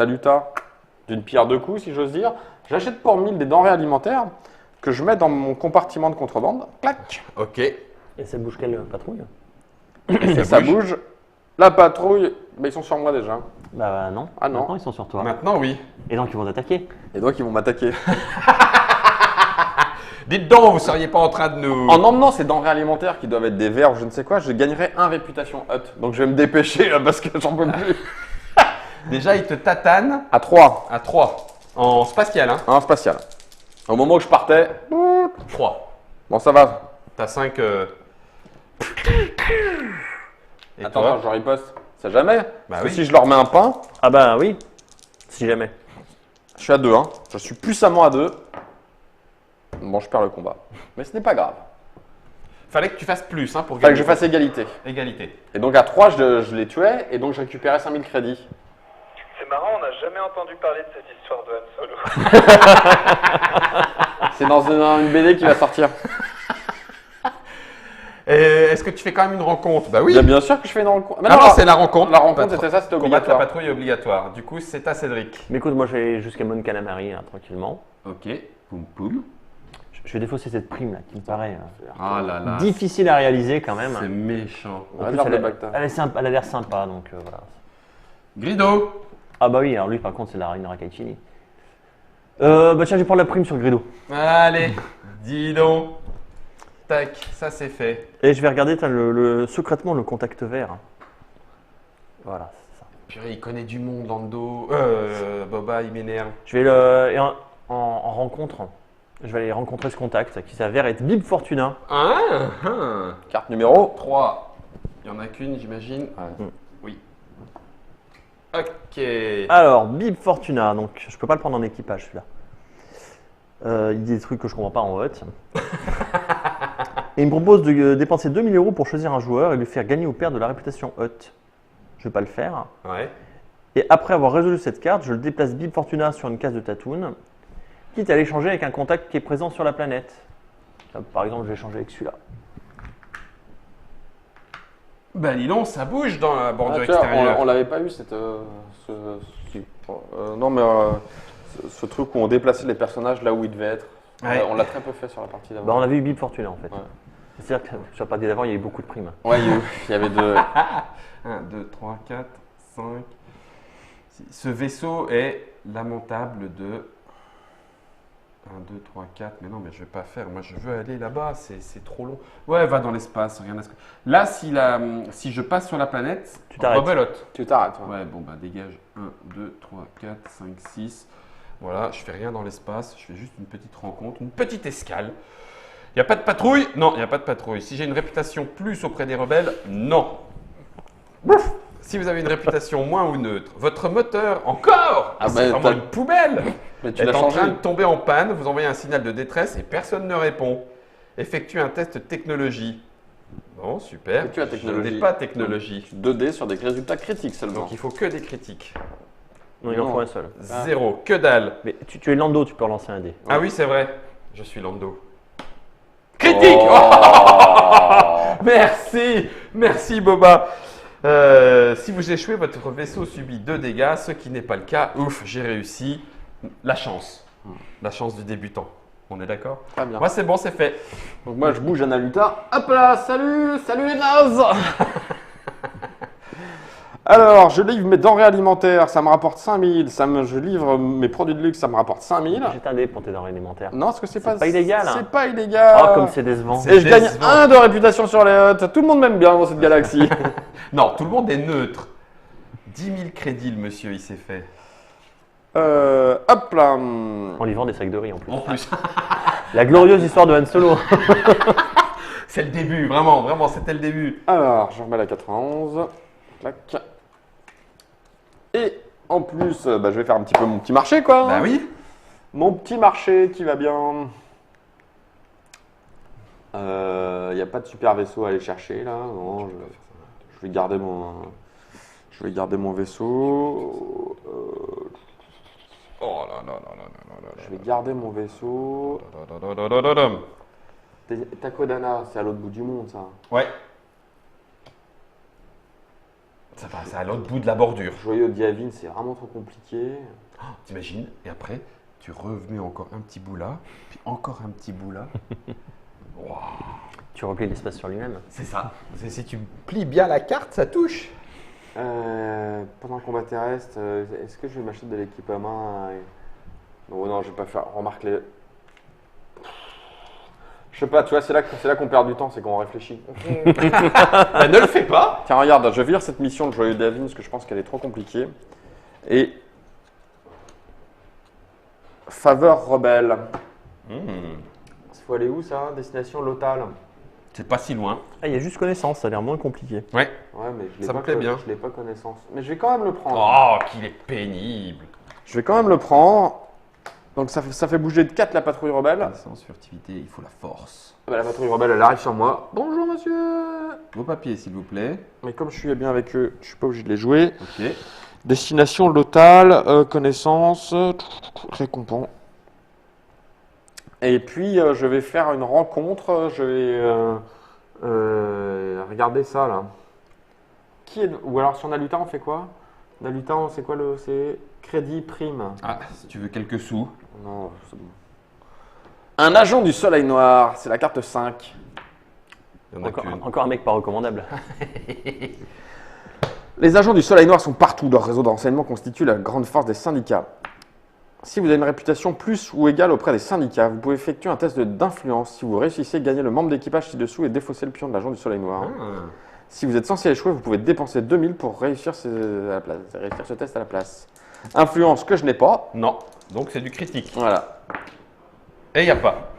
d'une pierre deux coups, si j'ose dire. J'achète pour 1000 des denrées alimentaires que je mets dans mon compartiment de contrebande. Clac. Ok. Et ça bouge quelle patrouille? Et ça bouge. La patrouille, bah, ils sont sur moi déjà. Bah non. Ah non. Maintenant, ils sont sur toi. Maintenant, oui. Et donc, ils vont t'attaquer. Et donc ils vont m'attaquer. Dites donc, vous seriez pas en train de nous. En emmenant ces denrées alimentaires qui doivent être des verres ou je ne sais quoi, je gagnerai un réputation hut. Donc je vais me dépêcher là parce que j'en peux plus. Déjà, il te tatane À 3, à 3. En spatial, hein. en spatial. Au moment où je partais, 3. bon ça va. T'as 5. Et Attends, toi je riposte. Ça jamais. Parce que oui. si je leur mets un pain, Ah bah oui. Si jamais. je suis à 2. Hein. Je suis puissamment à 2. Bon, je perds le combat. Mais ce n'est pas grave. Fallait que tu fasses plus hein, pour Fallait gagner. que je fasse égalité. Égalité. Et donc à 3, je les tuais et donc je récupérais 5000 crédits. C'est marrant, on n'a jamais entendu parler de cette histoire de Han Solo. C'est dans une BD qui va sortir. Et est-ce que tu fais quand même une rencontre? Bah oui. Bien sûr que je fais une rencontre. Mais Ah non, non, c'est la rencontre. la rencontre, Patro- c'était ça, c'était Combattre la obligatoire. patrouille est obligatoire. Du coup, c'est à Cédric. Mais écoute, moi, je vais jusqu'à Mon Calamari, hein, tranquillement. Ok. Poum poum. Je vais défausser cette prime là, qui me paraît Ah là là. difficile à réaliser quand même. C'est méchant. En Ah, plus, l'herbe elle, de Bagdad. elle est sympa- elle a l'air sympa, donc voilà. Grido. Ah bah oui, alors lui par contre c'est la Reine Rakaitini. Bah tiens, je vais prendre la prime sur Grido. Allez, dis donc. Tac, ça c'est fait. Et je vais regarder t'as secrètement le contact vert. Voilà, c'est ça. Purée, il connaît du monde, Lando. Boba, il m'énerve. Je vais le, et en rencontre, je vais aller rencontrer ce contact qui s'avère être Bib Fortuna. Carte numéro. 3. Il n'y en a qu'une, j'imagine. Ouais. Oui. Ok. Alors, Bib Fortuna, donc je peux pas le prendre en équipage celui-là. Il dit des trucs que je comprends pas en hut. Et il me propose de dépenser 2000 € pour choisir un joueur et lui faire gagner ou perdre de la réputation hut. Je vais pas le faire. Ouais. Et après avoir résolu cette carte, je le déplace Bib Fortuna sur une case de Tatooine, quitte à l'échanger avec un contact qui est présent sur la planète. Par exemple, je vais échanger avec celui-là. Bah dis donc, ça bouge dans la bordure Ah, tu vois, extérieure. on l'avait pas eu cette. Non, mais ce truc où on déplaçait les personnages là où ils devaient être. Ouais. On l'a très peu fait sur la partie d'avant. Bah, on avait eu Bib Fortuna en fait. Ouais. C'est-à-dire que sur la partie d'avant, il y avait beaucoup de primes. Ouais, il y avait deux. 1, 2, 3, 4, 5. Ce vaisseau est lamentable de 1, 2, 3, 4. Mais non, mais je vais pas faire. Moi, je veux aller là-bas. C'est trop long. Ouais, va dans l'espace. Rien à se... Là, si je passe sur la planète, Tu t'arrêtes. rebelote. Tu t'arrêtes. Ouais. Ouais, bon, bah dégage. 1, 2, 3, 4, 5, 6. Voilà, je fais rien dans l'espace. Je fais juste une petite rencontre, une petite escale. Il n'y a pas de patrouille? Non, il n'y a pas de patrouille. Si j'ai une réputation plus auprès des rebelles? Non. Si vous avez une réputation moins ou neutre, votre moteur encore, Ah c'est bah, vraiment t'as- une poubelle, Mais tu est l'as en changé. train de tomber en panne, vous envoyez un signal de détresse et personne ne répond. Effectuez un test technologie. Bon, super. Effectue la technologie. Je n'ai pas technologie. 2D sur des résultats critiques seulement. Donc il faut que des critiques. Non, il en Non. faut un seul. Ah. 0, que dalle. Mais tu es Lando, tu peux relancer un dé. Ah oui, c'est vrai. Je suis Lando. Critique. Oh. Merci, merci Boba. Si vous échouez, votre vaisseau subit 2 dégâts, ce qui n'est pas le cas. Ouf, j'ai réussi. La chance du débutant. On est d'accord? Très bien. Moi, c'est bon, c'est fait. Donc moi je bouge à Naluta. Hop là, salut les nazes. Alors, je livre mes denrées alimentaires, ça me rapporte 5000. Je livre mes produits de luxe, ça me rapporte 5000. Jette un dé pour tes denrées alimentaires. Non, parce que c'est C'est pas illégal, hein. C'est pas illégal. Oh, comme c'est décevant. C'est- Et je gagne décevant. 1 de réputation sur les huts. Tout le monde m'aime bien dans cette galaxie. Non, tout le monde est neutre. 10 000 crédits, le monsieur, il s'est fait. Hop là. En livrant des sacs de riz en plus. En plus, La glorieuse histoire de Han Solo. c'est le début, vraiment, vraiment, c'était le début. Alors, je remets la 91. Clac. Et en plus, je vais faire un petit peu mon petit marché, quoi. Bah oui. Mon petit marché qui va bien. Il n'y a pas de super vaisseau à aller chercher là. Non, je vais garder mon vaisseau. Oh là là là là là là Je vais garder mon vaisseau. là là là là là. Takodana, c'est à l'autre bout du monde, ça. Ouais. Ça va, c'est à l'autre bout de la bordure. Joyau Diavine, c'est vraiment trop compliqué. T'imagines? Et après, tu remets encore un petit bout là, puis encore un petit bout là. Wow. Tu replies l'espace sur lui-même. C'est ça. Si tu plies bien la carte, ça touche. Pendant le combat terrestre, est-ce que je vais m'acheter de l'équipement non, je vais pas faire. Remarque les. Je sais pas, tu vois, c'est là qu'on perd du temps, c'est qu'on réfléchit. Bah, ne le fais pas. Tiens, regarde, je vais lire cette mission de Joyau Diavine parce que je pense qu'elle est trop compliquée. Et. Faveur rebelle. Il faut aller où ça? Destination Lothal. C'est pas si loin. Ah, il y a juste connaissance, ça a l'air moins compliqué. Ouais. Ouais, mais je l'ai Ça me pas plaît bien. Je l'ai pas connaissance. Mais je vais quand même le prendre. Oh, qu'il est pénible. Je vais quand même le prendre. Donc ça fait bouger de 4 la patrouille rebelle. Sans furtivité, il faut la force. La patrouille rebelle, elle arrive sur moi. Bonjour monsieur. Vos papiers, s'il vous plaît. Mais comme je suis bien avec eux, je suis pas obligé de les jouer. Ok. Destination Lothal, connaissance, récompense. Et puis je vais faire une rencontre. Je vais regarder ça là. Ou alors sur Naluta, on fait quoi? Naluta, c'est quoi c'est crédit prime. Ah, si tu veux quelques sous. Non, c'est bon. Un agent du Soleil Noir, c'est la carte 5. Il y en a qu'une. Encore un mec pas recommandable. Les agents du Soleil Noir sont partout. Leur réseau de renseignement constitue la grande force des syndicats. Si vous avez une réputation plus ou égale auprès des syndicats, vous pouvez effectuer un test d'influence. Si vous réussissez, gagnez le membre d'équipage ci-dessous et défausser le pion de l'agent du Soleil Noir. Ah. Si vous êtes censé échouer, vous pouvez dépenser 2000 pour réussir ce test à la place. Influence que je n'ai pas. Non. Donc c'est du critique. Voilà. Et il n'y a pas.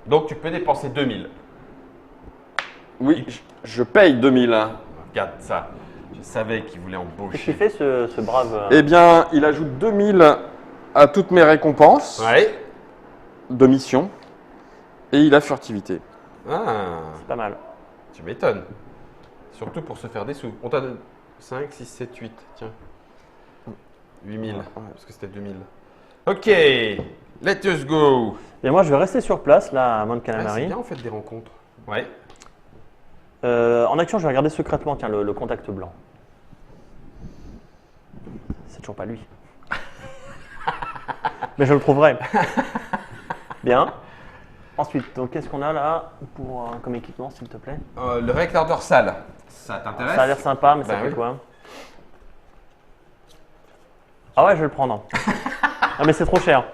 Donc tu peux dépenser 2000. Oui, je paye 2000. Regarde ça. Je savais qu'il voulait Qu'est-ce qu'il embaucher. fait ce brave Eh bien, il ajoute 2000 à toutes mes récompenses Ouais. de mission. Et il a furtivité. Ah, C'est pas mal. tu m'étonnes. Surtout pour se faire des sous. On t'a donné 5, 6, 7, 8. Tiens. 8000. Ouais. Parce que c'était 2000. Ok. Let us go. Et moi, je vais rester sur place, là, à Mount Ouais, c'est Calamari. bien, on fait des rencontres. Ouais. En action, je vais regarder secrètement, tiens, le contact blanc. C'est toujours pas lui. Mais je le trouverai. Bien. Ensuite, donc qu'est-ce qu'on a là pour comme équipement, s'il te plaît? Le réacteur dorsal. Ça t'intéresse? Ça a l'air sympa, mais ça Bah fait oui. quoi? Ah ouais, je vais le prendre. Ah mais c'est trop cher.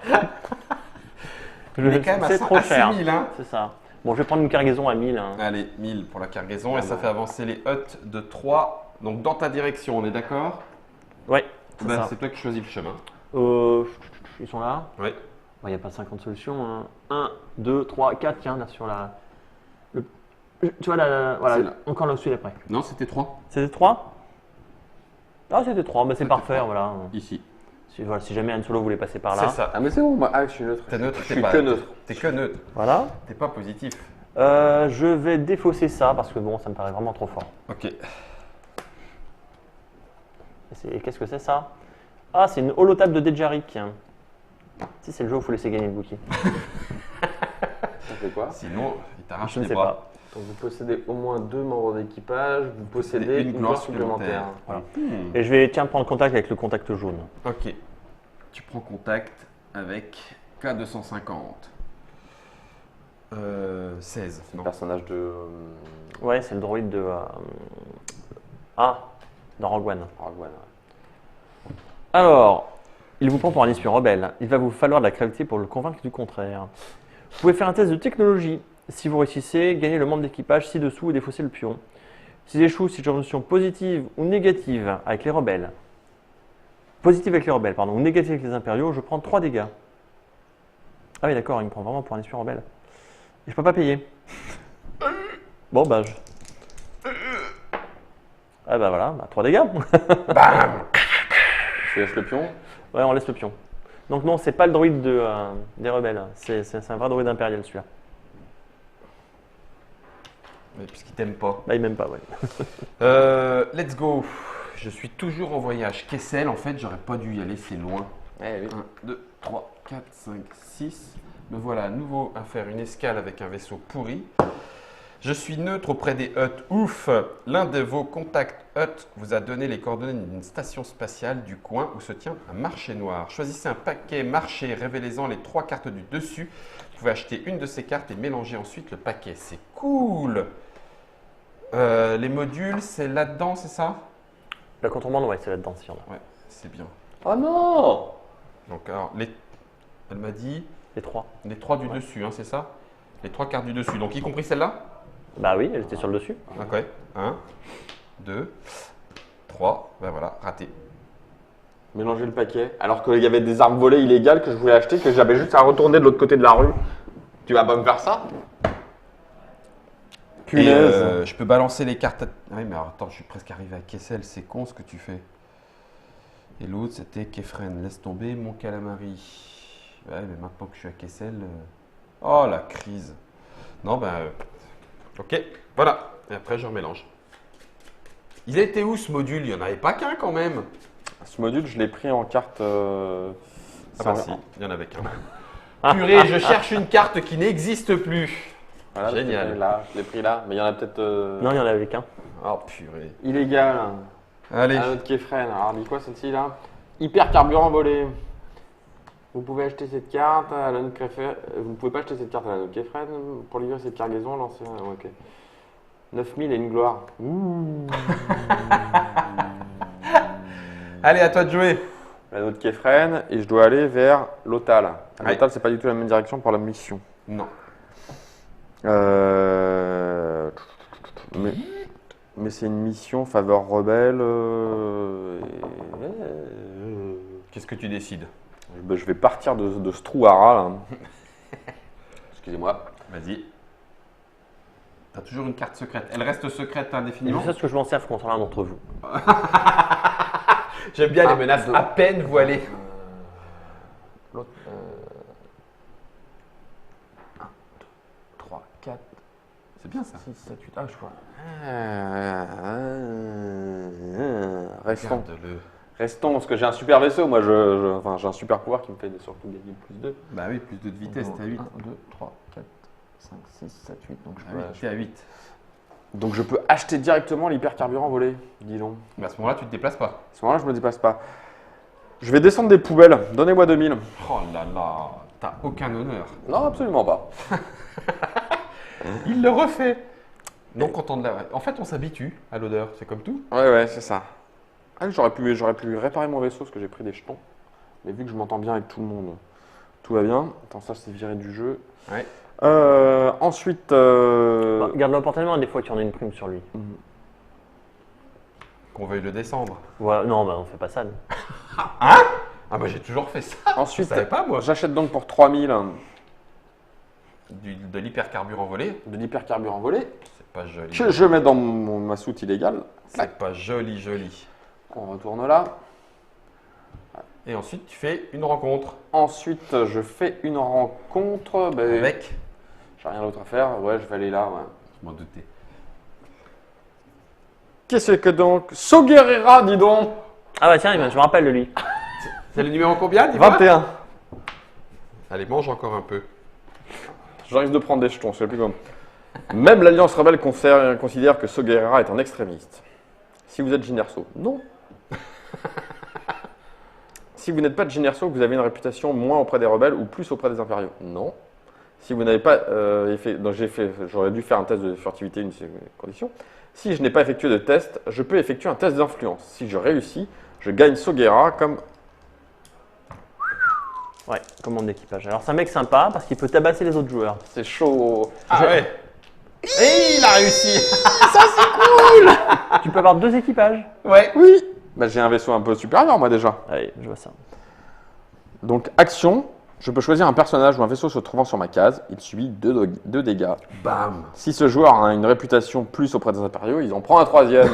Il est quand même C'est trop à cher. 6000, hein. C'est ça. Bon, je vais prendre une cargaison à 1000. hein. Allez, 1000 pour la cargaison et ça fait avancer les huttes de 3. Donc dans ta direction, on est d'accord? Ouais, c'est Ben, ça. c'est toi qui choisis le chemin. Ils sont là? Oui. Il n'y a pas 50 solutions. Hein. 1, 2, 3, 4, tiens, là sur la. Tu vois, voilà, C'est là. encore là au-dessus d'après. Non, c'était 3. C'était 3? Ah, c'était 3, mais c'est C'était parfait, 3. voilà. Ici. Voilà. Si jamais Han Solo voulait passer par là. C'est ça. Ah mais c'est bon, moi je suis neutre. T'es neutre, Je t'es suis pas- que neutre. T'es que neutre. Voilà. T'es pas positif. Je vais défausser ça parce que bon, ça me paraît vraiment trop fort. Ok. Et qu'est-ce que c'est ça? Ah, c'est une holotable de Dejarik. Si c'est le jeu où il faut laisser gagner le bouquet. Ça fait quoi? Sinon, il t'arrache Je ne les sais bras. pas. Donc vous possédez au moins 2 membres d'équipage, vous possédez Une une gloire gloire supplémentaire. Voilà. Hmm. Et je vais prendre contact avec le contact jaune. Ok. Tu prends contact avec K250. 16. Non. Personnage de Ouais, c'est le droïde de. Dans Rogue One. Rogue One. Alors, il vous prend pour un espion rebelle. Il va vous falloir de la créativité pour le convaincre du contraire. Vous pouvez faire un test de technologie. Si vous réussissez, gagnez le membre d'équipage ci-dessous et défausser le pion. S'il échoue, si j'ai une notion positive ou négative avec les rebelles, positive avec les rebelles, pardon, ou négative avec les impériaux, je prends 3 dégâts. Ah oui, d'accord, il me prend vraiment pour un espion rebelle. Et je peux pas payer. Bon, bah, Ah bah voilà, 3 dégâts. Je laisse le pion. Ouais, on laisse le pion. Donc non, c'est pas le droïde des rebelles. C'est un vrai droïde impérial celui-là. Mais puisqu'il t'aime pas. Bah, il m'aime pas, ouais. Let's go. Je suis toujours en voyage. Kessel, en fait, j'aurais pas dû y aller, c'est loin. Eh oui. 1, 2, 3, 4, 5, 6. Me voilà à nouveau à faire une escale avec un vaisseau pourri. Je suis neutre auprès des huttes. Ouf! L'un de vos contacts huttes vous a donné les coordonnées d'une station spatiale du coin où se tient un marché noir. Choisissez un paquet marché révélant les 3 cartes du dessus. Vous pouvez acheter une de ces cartes et mélanger ensuite le paquet. C'est cool! Les modules, c'est là-dedans, c'est ça? La contrebande, ouais, c'est là-dedans, s'il y en a. Ouais, c'est bien. Oh non! Donc, alors, elle m'a dit Les 3. les 3 du dessus, hein, c'est ça? Les 3 cartes du dessus, donc y compris celle-là? Bah oui, elle était sur le dessus. Ok. 1, 2, 3. Ben voilà, raté. Mélanger le paquet. Alors qu'il y avait des armes volées illégales que je voulais acheter, que j'avais juste à retourner de l'autre côté de la rue. Tu vas pas me faire ça? Et Punaise. je peux balancer les cartes. Ah oui, mais alors, attends, je suis presque arrivé à Kessel, c'est con ce que tu fais. Et l'autre, c'était Kefren. Laisse tomber mon calamari. Ouais, mais maintenant que je suis à Kessel. Oh, la crise. Non, ben. Ok, voilà. Et après, je remélange. Il était où ce module? Il n'y en avait pas qu'un quand même. Ce module, je l'ai pris en carte. Ah bah si, il y en avait qu'un. Purée, je cherche une carte qui n'existe plus. Voilà, Génial. Je l'ai pris là, mais il y en a peut-être. Non, il y en avait qu'un. Oh purée. Illégal. Allez. Un autre Kefren. Alors, dis quoi celle-ci là? Hyper carburant volé. Vous pouvez acheter cette carte à la note Kefren. Vous ne pouvez pas acheter cette carte à la note Kefren pour livrer cette cargaison. Lancer. Ok. 9000 et une gloire. Ouh. Allez, à toi de jouer. La note Kefren et je dois aller vers l'Otal. Ouais. L'Otal, c'est pas du tout la même direction pour la mission. Non. Mais c'est une mission faveur rebelle. Qu'est-ce que tu décides? Ben, je vais partir de ce trou à ras là. Excusez-moi. Vas-y. T'as toujours une carte secrète. Elle reste secrète Et indéfiniment? je sais ce que je m'en sers contre l'un d'entre vous. J'aime bien les menaces à peine voilées. L'autre. 1, 2, 3, 4, C'est bien ça. 6, 7, 8. Ah, je vois. Restons. Regarde-le. Restons, parce que j'ai un super vaisseau. Moi, enfin, j'ai un super pouvoir qui me fait surtout gagner plus 2. Bah oui, plus de vitesse, t'es à 8. 1, 2, 3, 4, 5, 6, 7, 8. Donc je Ah peux, oui, t'es à 8. donc je peux acheter directement l'hypercarburant volé, dis donc. Mais à ce moment-là, tu te déplaces pas. À ce moment-là, je me dépasse pas. Je vais descendre des poubelles. Donnez-moi 2000. Oh là là, t'as aucun honneur. Non, absolument pas. Il le refait. Non content de la... En fait, on s'habitue à l'odeur, c'est comme tout. Ouais, c'est ça. Ah, j'aurais pu réparer mon vaisseau parce que j'ai pris des jetons. Mais vu que je m'entends bien avec tout le monde, tout va bien. Attends, ça c'est viré du jeu. Ouais. Ensuite, Bah, garde-le opportunément, des fois qu'il y en a une prime sur lui. Qu'on veuille le descendre. Voilà. Non, bah on fait pas ça. nous. Ah bah j'ai toujours fait ça. ensuite Je savais pas moi. j'achète donc pour 3000 De l'hypercarburant volé, de l'hypercarburant volé c'est pas joli. que je mets dans ma soute illégale. C'est pas joli, joli. On retourne là. Et ensuite, tu fais une rencontre. Ensuite, je fais une rencontre. Ben, Avec. j'ai rien d'autre à faire. Ouais, je vais aller là. Ouais. Je m'en doutais. Qu'est-ce que donc So Guerrera, dis donc. Ah bah tiens, je me rappelle de lui. C'est le numéro combien, dis-moi? 21. Allez, mange encore un peu. Je risque de prendre des jetons, c'est plus comme. Même l'Alliance rebelle considère que So Guerrera est un extrémiste. Si vous êtes Ginerso, non. Si vous n'êtes pas de Ginerso, vous avez une réputation moins auprès des rebelles ou plus auprès des impériaux, non. Si vous n'avez pas j'aurais dû faire un test de furtivité, une condition. Si je n'ai pas effectué de test, je peux effectuer un test d'influence. Si je réussis, je gagne So Guerrera comme. Ouais, commande d'équipage. Alors c'est un mec sympa parce qu'il peut tabasser les autres joueurs. C'est chaud. Ah ouais. Et il a réussi. Tu peux avoir 2 équipages. Ouais. Oui. Bah, j'ai un vaisseau un peu supérieur, moi déjà. Allez, je vois ça. Donc, action, je peux choisir un personnage ou un vaisseau se trouvant sur ma case. Il subit 2 dégâts. Bam. Si ce joueur a une réputation plus auprès des impériaux, il en prend un 3e.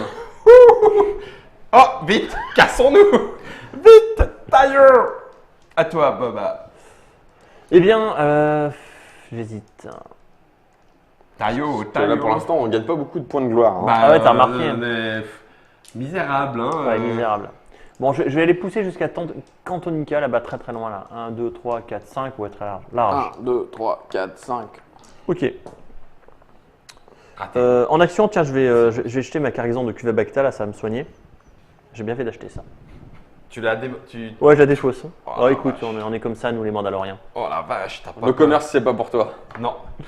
Oh, vite, cassons-nous. Vite, tailleur. À toi, Boba. Eh bien, j'hésite. Taillot, Là, taillot. pour l'instant, on gagne pas beaucoup de points de gloire. Hein. Bah, Ah ouais, t'as remarqué. Misérable, hein. Ouais, misérable. Bon, je vais aller pousser jusqu'à Cantonica, là-bas, très très loin, là. 1, 2, 3, 4, 5, ouais, très large. 1, 2, 3, 4, 5. Ok. Raté. En action, tiens, je vais jeter ma cargaison de Cuvabacta, là, ça va me soigner. J'ai bien fait d'acheter ça. Tu l'as Ouais, je la déchausse. Oh, Oh, la écoute, vache. on est comme ça, nous les Mandaloriens. Oh la vache, t'as pas Le peur. commerce, c'est pas pour toi. Non. Il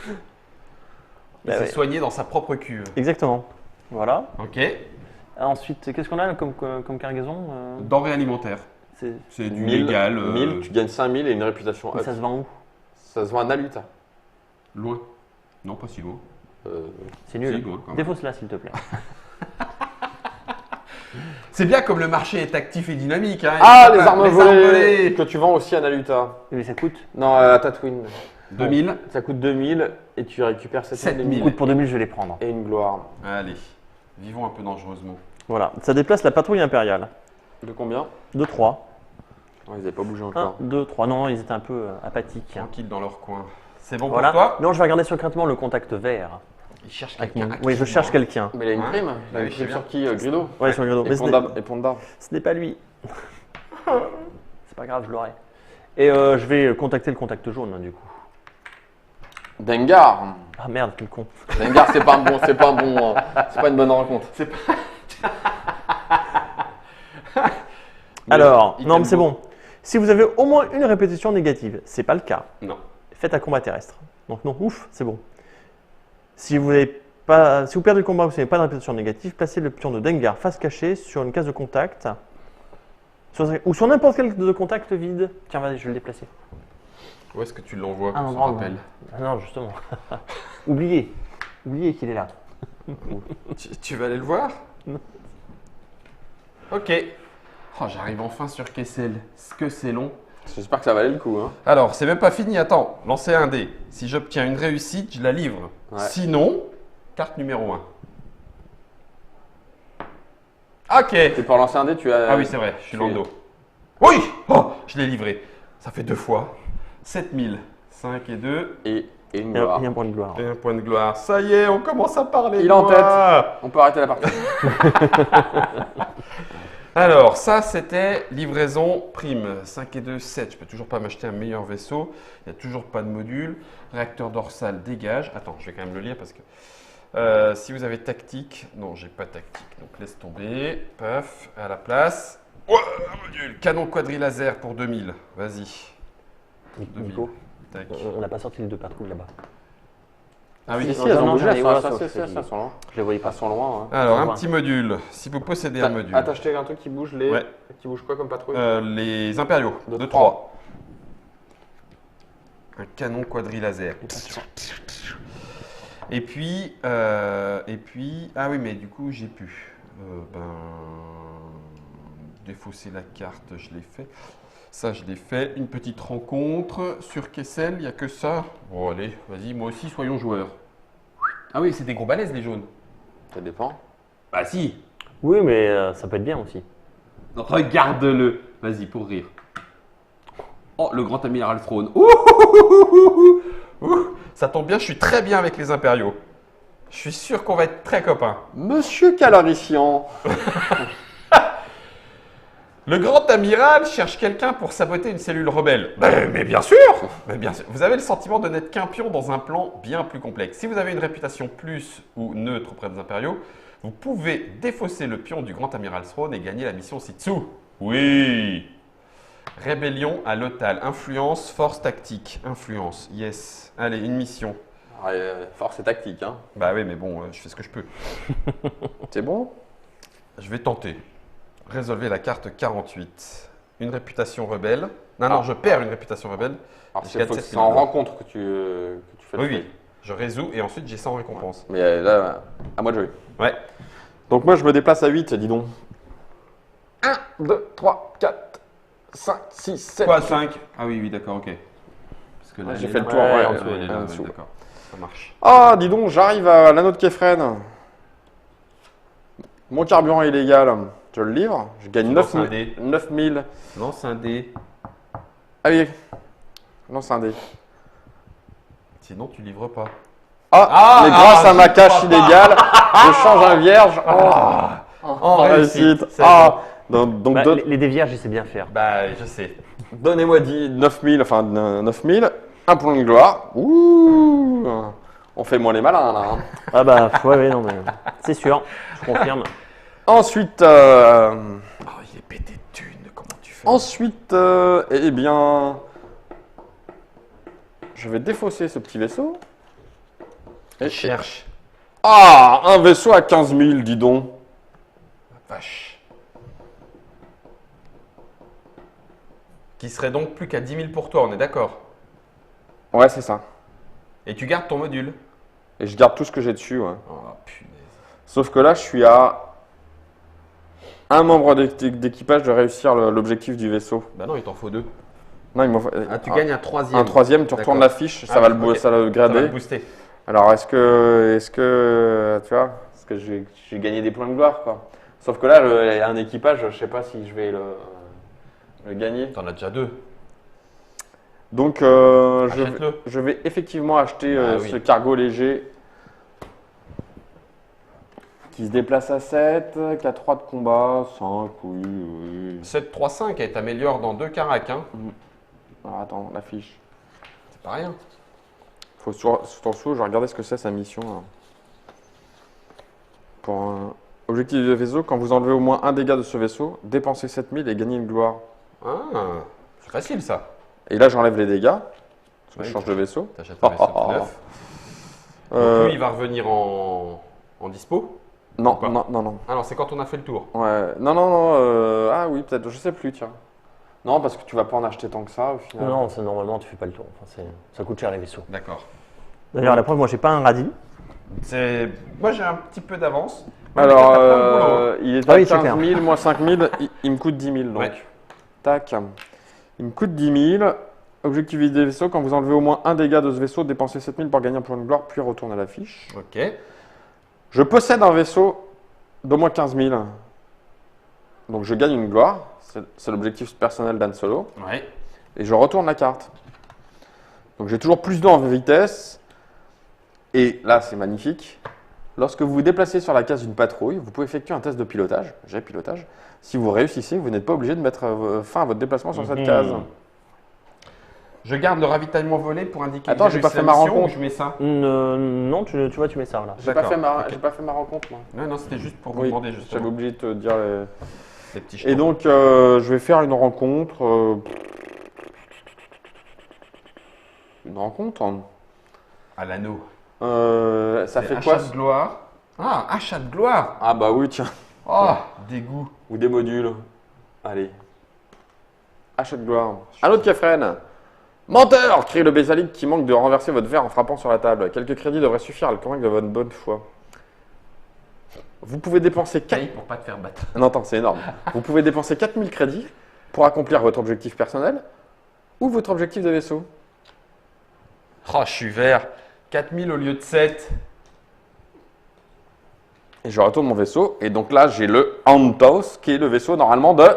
Bah s'est ouais. soigné dans sa propre cuve. Exactement. Voilà. Ok. Ensuite, qu'est-ce qu'on a comme cargaison Denrées alimentaires. C'est du 1000, légal. 1000, tu gagnes 5000 et une réputation Mais up. ça se vend où? Ça se vend à Naluta. Loin. Non, pas si loin. C'est nul. Si, loin, quand même. Défausse-la, s'il te plaît. C'est bien comme le marché est actif et dynamique. Hein. Ah, Il y les a pas- armes volées que tu vends aussi à Naluta. Mais ça coûte. Non, à Tatooine. 2000. Ça coûte 2000 et tu récupères 7000 7000. Écoute, pour 2000, je vais les prendre. et une gloire. Allez, vivons un peu dangereusement. Voilà. Ça déplace la patrouille impériale. De combien? 2, 3. Ils n'avaient pas bougé 1, encore. 2, 3. Non, ils étaient un peu apathiques. Tranquille dans leur coin. C'est bon Voilà. pour toi? Non, je vais regarder secrètement le contact vert. Il cherche Avec quelqu'un. mon- Oui, je cherche quelqu'un. Mais il a une Hein prime. Bah Il a oui, une je sais prime bien. sur qui Grido Ouais, sur le rideau. Et Mais Ponda. ce n'est pas lui. C'est pas grave, je l'aurai. Et je vais contacter le contact jaune, hein, du coup. Dengar. Ah merde, quel con. Dengar, c'est pas une bonne rencontre. Alors, il non, t'aime mais c'est beaucoup. bon. Si vous avez au moins une répétition négative, c'est pas le cas. Non. Faites un combat terrestre. Donc non, ouf, c'est bon. Si vous perdez le combat ou si vous n'avez pas de répétition négative, placez le pion de Dengar face cachée sur une case de contact. Ou sur n'importe quel de contact vide. Tiens, vas-y, je vais le déplacer. Où est-ce que tu l'envoies Un qu'on se endroit où- rappelle? Ah non, justement. Oubliez. Oubliez qu'il est là. Tu vas aller le voir? Non. Ok. Oh, j'arrive enfin sur Kessel. Ce que c'est long. J'espère que ça valait le coup. Hein. Alors, c'est même pas fini. Attends, lancez un dé. Si j'obtiens une réussite, je la livre. Ouais. Sinon, carte numéro 1. Ok. Et pour lancer un dé, tu as. Ah oui, c'est vrai, je suis tu es- Lando. Oui! Oh, je l'ai livré. Ça fait 2 fois. 7000. 5 et 2. Et une Et gloire. un point de gloire. Et un point de gloire. Ça y est, on commence à parler. Il de est en moi. On peut arrêter la partie. Alors, ça, c'était livraison prime. 5 et 2, 7. Je peux toujours pas m'acheter un meilleur vaisseau. Il n'y a toujours pas de module. Réacteur dorsal, dégage. Attends, je vais quand même le lire parce que... si vous avez tactique... Non, j'ai pas tactique. Donc, laisse tomber. Paf, à la place. Ouais, un module. Canon quadrilaser pour 2000. Vas-y. 2000. Nico, Tac. on n'a pas sorti les deux patrouilles là-bas. Ah oui. Si, si, non, elles non, ont bougé, j'en ai- elles voilà, sont ça, assez- je elles sais. sont loin. Je les voyais pas. Elles sont loin. Hein. Alors, un Ouais. petit module. Si vous possédez un module. Ah, t'as acheté un truc qui bouge les. Ouais. Qui bouge quoi comme patrouille Les impériaux. De De 3. 3. Un canon quadrilaser. Et puis, ah oui, mais du coup, j'ai pu. Défausser la carte, je l'ai fait. Ça, je l'ai fait. Une petite rencontre sur Kessel, il n'y a que ça. Bon, allez, vas-y, moi aussi, soyons joueurs. Ah oui, c'est des gros balaises, les jaunes. Ça dépend. Bah si. Oui, mais ça peut être bien aussi. Regarde-le. Vas-y, pour rire. Oh, le grand amiral Throne. Ouh, ouh, ouh, ouh, ouh. Ça tombe bien, je suis très bien avec les impériaux. Je suis sûr qu'on va être très copains. Monsieur Calarissian. Le grand amiral cherche quelqu'un pour saboter une cellule rebelle. Mais bien sûr. Mais bien sûr. Vous avez le sentiment de n'être qu'un pion dans un plan bien plus complexe. Si vous avez une réputation plus ou neutre auprès des impériaux, vous pouvez défausser le pion du grand amiral Throne et gagner la mission ci-dessous. Oui. Rébellion à l'OTAL. Influence, force tactique. Influence, yes. Allez, une mission. Force et tactique. Hein. Bah oui, mais bon, je fais ce que je peux. C'est bon. Je vais tenter. Résolvez la carte 48. Une réputation rebelle. Non, je perds une réputation rebelle. Alors, Jusqu'à c'est 7000 en dollars. rencontre que tu fais le Oui, truc. oui. Je résous et ensuite j'ai 100 récompenses. Mais là, à moi de jouer. Ouais. Donc moi, je me déplace à 8, dis donc. 1, 2, 3, 4, 5, 6, 7. Quoi, 5? Ah oui, d'accord, ok. Parce que là, J'ai elle fait est le là. tour, ouais, en Ouais, dessous, elle est là, en ouais, dessous. d'accord. Ça marche. Ah, dis donc, j'arrive à l'anneau de Kefren. Mon carburant est illégal. Je le livre. Je gagne Tu lances un dé. 9000. Lance un dé. Allez, lance un dé. Sinon, tu livres pas. Mais grâce à ma j'y cache crois pas. illégale, je change un vierge. En réussite. c'est Ah, Donc, Bah, les dés vierges, je sais bien faire. Bah, je sais. donnez-moi 9000, enfin 9000, un point de gloire. Ouh, on fait moins les malins là. Hein. Ah bah, ouais, non, mais c'est sûr, je confirme. Ensuite, Oh, il est pété de thunes. Comment tu fais? eh bien, je vais défausser ce petit vaisseau. Et cherche. Ah, un vaisseau à 15 000, dis donc. Vache. Qui serait donc plus qu'à 10 000 pour toi, on est d'accord? Ouais, c'est ça. Et tu gardes ton module. Et je garde tout ce que j'ai dessus, ouais. Oh, punaise. Sauf que là, je suis à un membre d'équipage de réussir l'objectif du vaisseau. Bah non, il t'en faut 2. Non, il m'en faut Ah, tu gagnes un troisième. un troisième, tu retournes la D'accord. fiche, Ah, ça va le ok. ça va le Ça va grader. le booster. Alors, est-ce que, tu vois, est-ce que j'ai gagné des points de gloire, quoi. Sauf que là, un équipage, je sais pas si je vais le gagner. T'en as déjà 2. Donc, Achète-le. je vais effectivement acheter Ah oui. ce cargo léger qui se déplace à 7, qui a 3 de combat, 5, oui. 7, 3, 5, elle t'améliore dans 2 caracs, hein. Alors, attends, la fiche. C'est pas rien. Faut sur en dessous, je vais regarder ce que c'est sa mission. Là. Pour un objectif de vaisseau, quand vous enlevez au moins un dégât de ce vaisseau, dépensez 7000 et gagnez une gloire. Ah, c'est facile ça. Et là, j'enlève les dégâts, parce que Oui, je change de vaisseau. T'achètes un vaisseau neuf. Euh, Donc lui, il va revenir en dispo. non, pas. non. Alors, c'est quand on a fait le tour. Ouais, non. Ah oui, peut-être, je sais plus, tiens. Non, parce que tu vas pas en acheter tant que ça au final. Non, c'est normalement, tu fais pas le tour. Enfin, ça coûte cher les vaisseaux. D'accord. D'ailleurs, la preuve, moi, j'ai pas un radis. Moi, j'ai un petit peu d'avance. Alors, Mais t'as plein de boulot, hein. il est Ah à oui, c'est 15 clair. 000, moins 5 000, il me coûte 10 000 donc. Ouais. Tac. Il me coûte 10 000. Objectif des vaisseaux, quand vous enlevez au moins un dégât de ce vaisseau, dépensez 7 000 pour gagner un point de gloire, puis retourne à la fiche. Ok. Je possède un vaisseau d'au moins 15 000. Donc je gagne une gloire. C'est l'objectif personnel d'Han Solo. Ouais. Et je retourne la carte. Donc j'ai toujours plus 2 en vitesse. Et là, c'est magnifique. Lorsque vous vous déplacez sur la case d'une patrouille, vous pouvez effectuer un test de pilotage. J'ai pilotage. Si vous réussissez, vous n'êtes pas obligé de mettre fin à votre déplacement sur cette case. Je garde le ravitaillement volé pour indiquer Attends, que j'ai j'ai pas réussi fait la ma mission rencontre. ou je mets ça. Non, tu vois, tu mets ça là. J'ai pas, D'accord, fait ma, ok. j'ai pas fait ma rencontre, moi. Non, c'était juste pour vous Oui, demander j'avais justement oublié de te dire. les petits Et jetons. donc, je vais faire une rencontre. Une rencontre hein. À l'anneau. Ça C'est fait achat quoi de gloire. Ah, achat de gloire. Ah bah oui, tiens. Oh, dégoût. Ou des modules. Allez. Achat de gloire. Un autre Kefren. Menteur crie le Bézalique qui manque de renverser votre verre en frappant sur la table. Quelques crédits devraient suffire à le convaincre de votre bonne foi. Vous pouvez dépenser 4... Caille pour pas te faire battre. Non, attends, c'est énorme. Vous pouvez dépenser 4000 crédits pour accomplir votre objectif personnel ou votre objectif de vaisseau. Oh, je suis vert. 4000 au lieu de 7. Et je retourne mon vaisseau. Et donc là, j'ai le Antos, qui est le vaisseau normalement de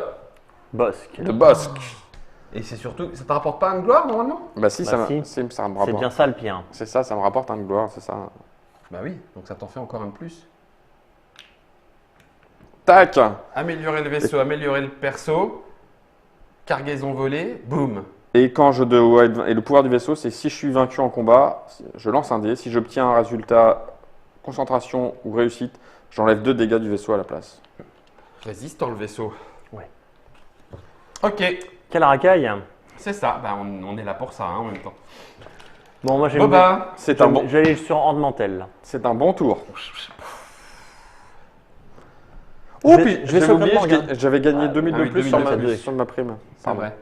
Bosque. Bosque. Et c'est surtout, ça te rapporte pas une gloire normalement? Bah si, Bah ça, si. ça me C'est rapporte. bien ça le pire. C'est ça, ça me rapporte un de gloire, c'est ça. Bah oui, donc ça t'en fait encore un de plus. Tac. Améliorer le vaisseau, améliorer le perso. Cargaison volée, boum. Et quand je dois être... Et le pouvoir du vaisseau, c'est si je suis vaincu en combat, je lance un dé. Si j'obtiens un résultat concentration ou réussite, j'enlève 2 dégâts du vaisseau à la place. Résistant le vaisseau. Ouais. Ok, Quelle racaille. c'est ça. Bah, on est là pour ça hein, en même temps. Bon, moi, Bon bah, C'est un bon, je vais aller sur Ornementel. là. c'est un bon tour. Je Oh, vais- puis je vais j'avais oublié, secrètement regarder. j'avais gagné 2000 ah de oui, plus 2000 sur de ma, plus. sur ma prime. c'est Pardon. vrai.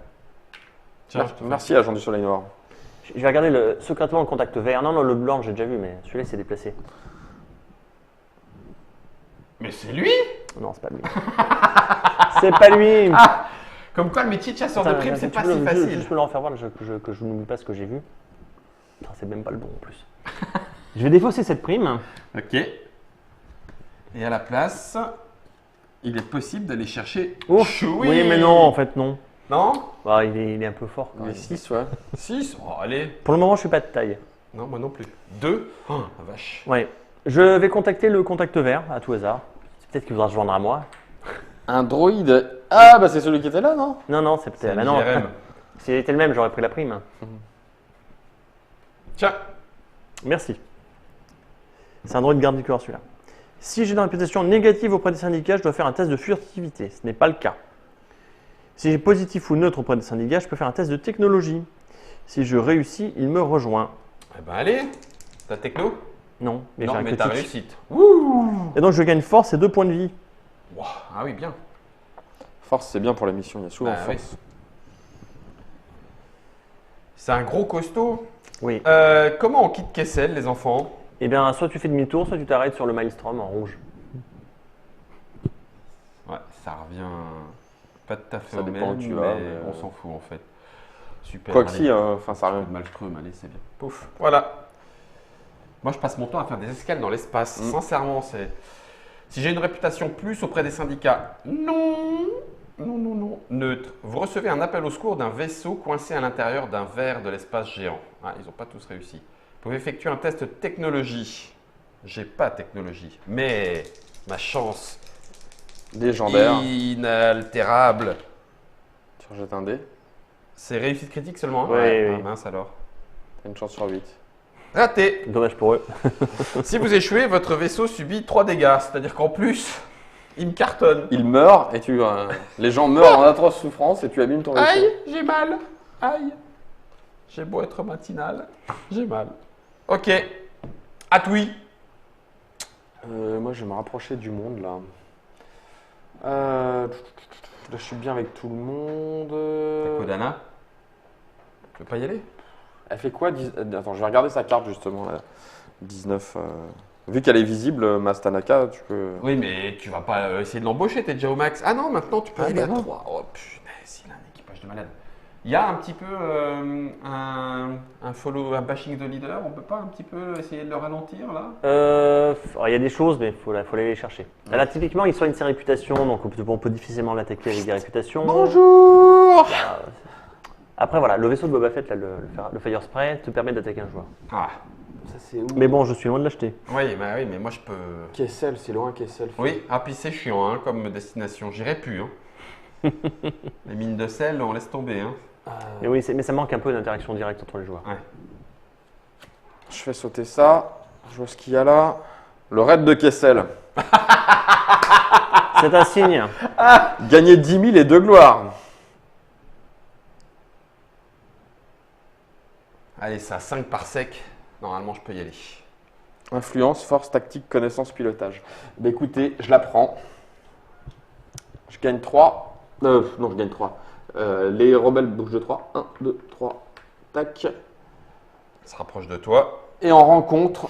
Tiens, je te Merci agent du soleil noir. Je vais regarder secrètement le contact vert. Non, le blanc, j'ai déjà vu, mais celui-là, il s'est déplacé. Mais c'est lui. Non, c'est pas lui. C'est pas lui. Comme quoi, le métier de chasseur de Attends, primes, c'est tu pas peux si le- facile. Juste me le refaire voir, que je n'oublie pas ce que j'ai vu. Putain, c'est même pas le bon en plus. Je vais défausser cette prime. Ok. Et à la place, il est possible d'aller chercher Oh, Chewie. oui, mais non, en fait, non. Non Bah, il est un peu fort quand Mais même. 6, ouais. 6. Oh, allez. Pour le moment, je suis pas de taille. Non, moi non plus. 2. Oh, la vache. Ouais. Je vais contacter le contact vert à tout hasard. Peut-être qu'il voudra se joindre à moi. Un droïde. Ah, bah c'est celui qui était là, non? Non, non, c'est peut-être. C'est Bah non, l'IRM. s'il était le même, j'aurais pris la prime. Tiens, Merci. C'est un droit de garde du corps celui-là. Si j'ai une réputation négative auprès des syndicats, je dois faire un test de furtivité. Ce n'est pas le cas. Si j'ai positif ou neutre auprès des syndicats, je peux faire un test de technologie. Si je réussis, il me rejoint. eh ben allez, ta techno? Non, mais j'ai Non, un mais ta critique. réussite. Et donc je gagne force et 2 points de vie. Wow. Ah oui, bien. Force, c'est bien pour la mission, il y a souvent Bah, force. oui. C'est un gros costaud. Oui. Comment on quitte Kessel, les enfants? Eh bien, soit tu fais demi-tour, soit tu t'arrêtes sur le Maelstrom en rouge. Ouais, ça revient pas tout à fait Ça au dépend même, où tu vas, mais mais, on s'en fout en fait. Super. Quoi que allez. si, enfin ça Un peu arrive. de Malström, allez, c'est bien. Pouf, voilà. Moi, je passe mon temps à faire des escales dans l'espace. Sincèrement, c'est. Si j'ai une réputation plus auprès des syndicats, non. Non, non, non. Neutre. Vous recevez un appel au secours d'un vaisseau coincé à l'intérieur d'un verre de l'espace géant. Ah, ils n'ont pas tous réussi. Vous pouvez effectuer un test technologie. J'ai pas de technologie, mais ma chance Légendaire. inaltérable. Tu rejettes un dé, C'est réussite critique seulement? Oui, Ah, oui. mince alors. t'as une chance sur 8. Raté. Dommage pour eux. Si vous échouez, votre vaisseau subit 3 dégâts. C'est-à-dire qu'en plus, il me cartonne. Il meurt et les gens meurent en atroce souffrance et tu abîmes ton vaisseau. Aïe, j'ai mal. Aïe. J'ai beau être matinal, j'ai mal. Ok. À toi. Moi, je vais me rapprocher du monde là. Là, je suis bien avec tout le monde. Kodana, tu veux pas y aller? Elle fait quoi Attends, je vais regarder sa carte justement. Là. 19. Vu qu'elle est visible, Mastanaka, tu peux. Oui, mais tu vas pas essayer de l'embaucher, t'es déjà au max. Ah non, maintenant tu peux y Ah, aller bah à non. 3. Oh punaise, il a un équipage de malade. Il y a un petit peu un follow, un bashing de leader. On peut pas un petit peu essayer de le ralentir là? Alors, il y a des choses, mais il faut aller les chercher. Là, typiquement, il soigne ses réputations, donc on peut difficilement l'attaquer avec des réputations. Bonjour. Après, voilà, le vaisseau de Boba Fett, là, le Fire Spray, te permet d'attaquer un joueur. Ah. Ça, c'est où Mais bon, je suis loin de l'acheter. Oui, oui, mais moi je peux. Kessel, c'est loin Kessel. Oui, ah puis c'est chiant hein, comme destination. J'irai plus. Hein. Les mines de sel, on laisse tomber. Hein. Mais oui, mais ça manque un peu d'interaction directe entre les joueurs. Ouais. Je fais sauter ça. Je vois ce qu'il y a là. Le raid de Kessel. C'est un signe. Gagner 10 000 et 2 gloires. Allez, ça 5 par sec. Normalement, je peux y aller. Influence, force, tactique, connaissance, pilotage. Bah écoutez, je la prends. Je gagne 3. Non, je gagne 3. Les rebelles bougent de 3. 1, 2, 3. Tac. Ça se rapproche de toi. Et en rencontre.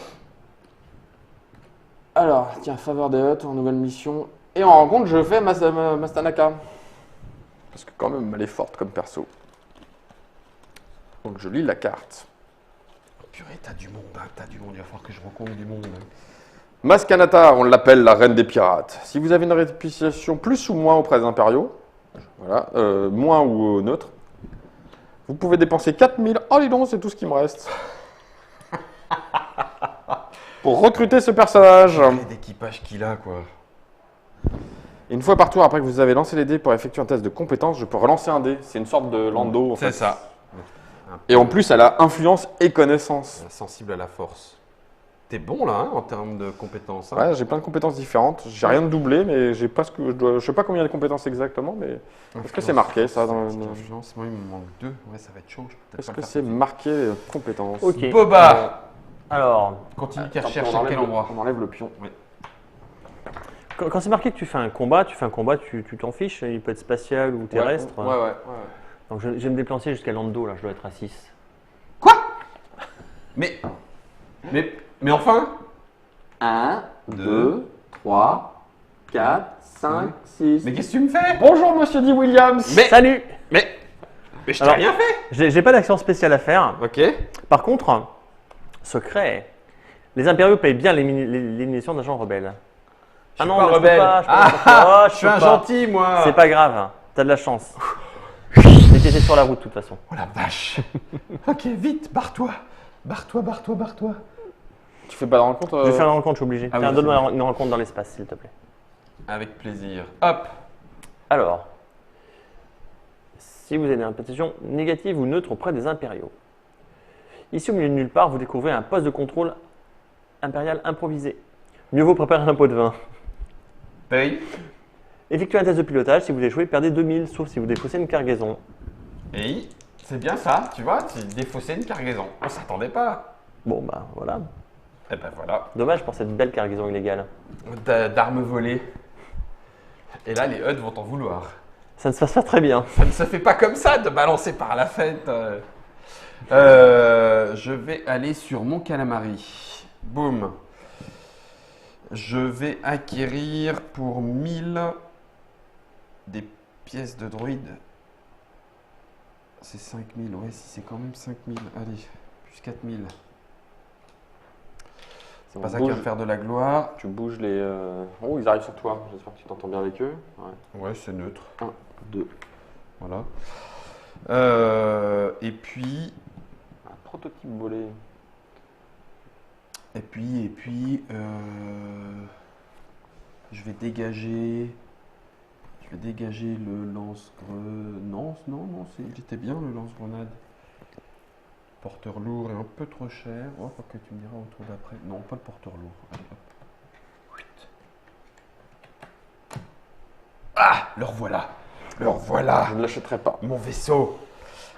Alors, tiens, faveur des Hutt en nouvelle mission. Et en rencontre, je fais Mastanaka. Parce que quand même, elle est forte comme perso. Donc je lis la carte. Oh, purée, t'as du monde, hein, t'as du monde. Il va falloir que je rencontre du monde. Hein. Maskanata, on l'appelle la reine des pirates. Si vous avez une réputation plus ou moins auprès des impériaux, voilà, moins ou neutre, vous pouvez dépenser 4000. Oh, dis donc, c'est tout ce qui me reste. Pour recruter ce personnage. Quel d'équipage qu'il a, quoi. Et une fois par tour, après que vous avez lancé les dés pour effectuer un test de compétence, je peux relancer un dé. C'est une sorte de Lando, en fait. C'est ça. Et en plus, elle a influence et connaissance. Sensible à la force. T'es bon là, hein, en termes de compétences. Hein. Ouais, j'ai plein de compétences différentes. J'ai rien de doublé, mais j'ai pas ce que je dois. Je sais pas combien de compétences exactement, mais est-ce que c'est marqué ça dans Influence, moi il me manque 2. Ouais, ça va être chaud. Je peux peut-être Est-ce pas que le c'est faire. marqué compétences Ok. Boba, Alors, continue tes Attends, recherches on à enlève quel le- endroit? On enlève le pion. quand c'est marqué que tu fais un combat, tu t'en fiches. Il peut être spatial ou terrestre. Ouais. Donc je vais me déplacer jusqu'à Lando, là, je dois être à 6. Mais enfin 1, 2, 3, 4, 5, 6. Mais qu'est-ce que tu me fais? Bonjour, monsieur D. Williams. Mais, Salut. mais je t'ai Alors- rien fait. J'ai pas d'action spéciale à faire. Ok. Par contre, secret, les impériaux payent bien l'élimination d'agents rebelles. Je suis non, pas mais je peux rebelle. pas, je peux Ah, pas. Oh, je suis peux un pas. gentil, moi. C'est pas grave, t'as de la chance. Mais t'étais sur la route de toute façon. Oh la vache. Ok, vite, barre-toi. Barre-toi. Tu fais pas de rencontre Je vais faire une rencontre, je suis obligé. Ah Tiens, oui, donne-moi c'est une rencontre dans l'espace, s'il te plaît. Avec plaisir. Hop. Alors, si vous avez une réputation négative ou neutre auprès des impériaux. Ici, au milieu de nulle part, vous découvrez un poste de contrôle impérial improvisé. Mieux vaut préparer un pot de vin. Paye. Effectuez un test de pilotage. Si vous échouez, perdez 2000, sauf si vous défaussez une cargaison. Et c'est bien ça, tu vois, tu défaussé une cargaison. On s'attendait pas. Bon, bah voilà. Et ben voilà, Dommage pour cette belle cargaison illégale. d'armes volées. Et là, les HUD vont t'en vouloir. Ça ne se passe pas très bien. Ça ne se fait pas comme ça de balancer par la fête. Je vais aller sur mon calamari. Boum. Je vais acquérir pour 1000 des pièces de droïde. C'est 5000, ouais, si c'est quand même 5000. Allez, plus 4000. C'est pas ça qui va me faire de la gloire. Tu bouges les. Oh, ils arrivent sur toi. J'espère que tu t'entends bien avec eux. Ouais. Ouais, c'est neutre. 1, 2. Voilà. Et puis. Un prototype volé. Et puis, je vais dégager le lance-grenade. Non, il était bien le lance-grenade. Porteur lourd et un peu trop cher. Oh, faut que tu me diras au tour d'après. Non, pas le porteur lourd. Allez, hop. Ah, le revoilà. Le revoilà. Je ne l'achèterai pas. Mon vaisseau.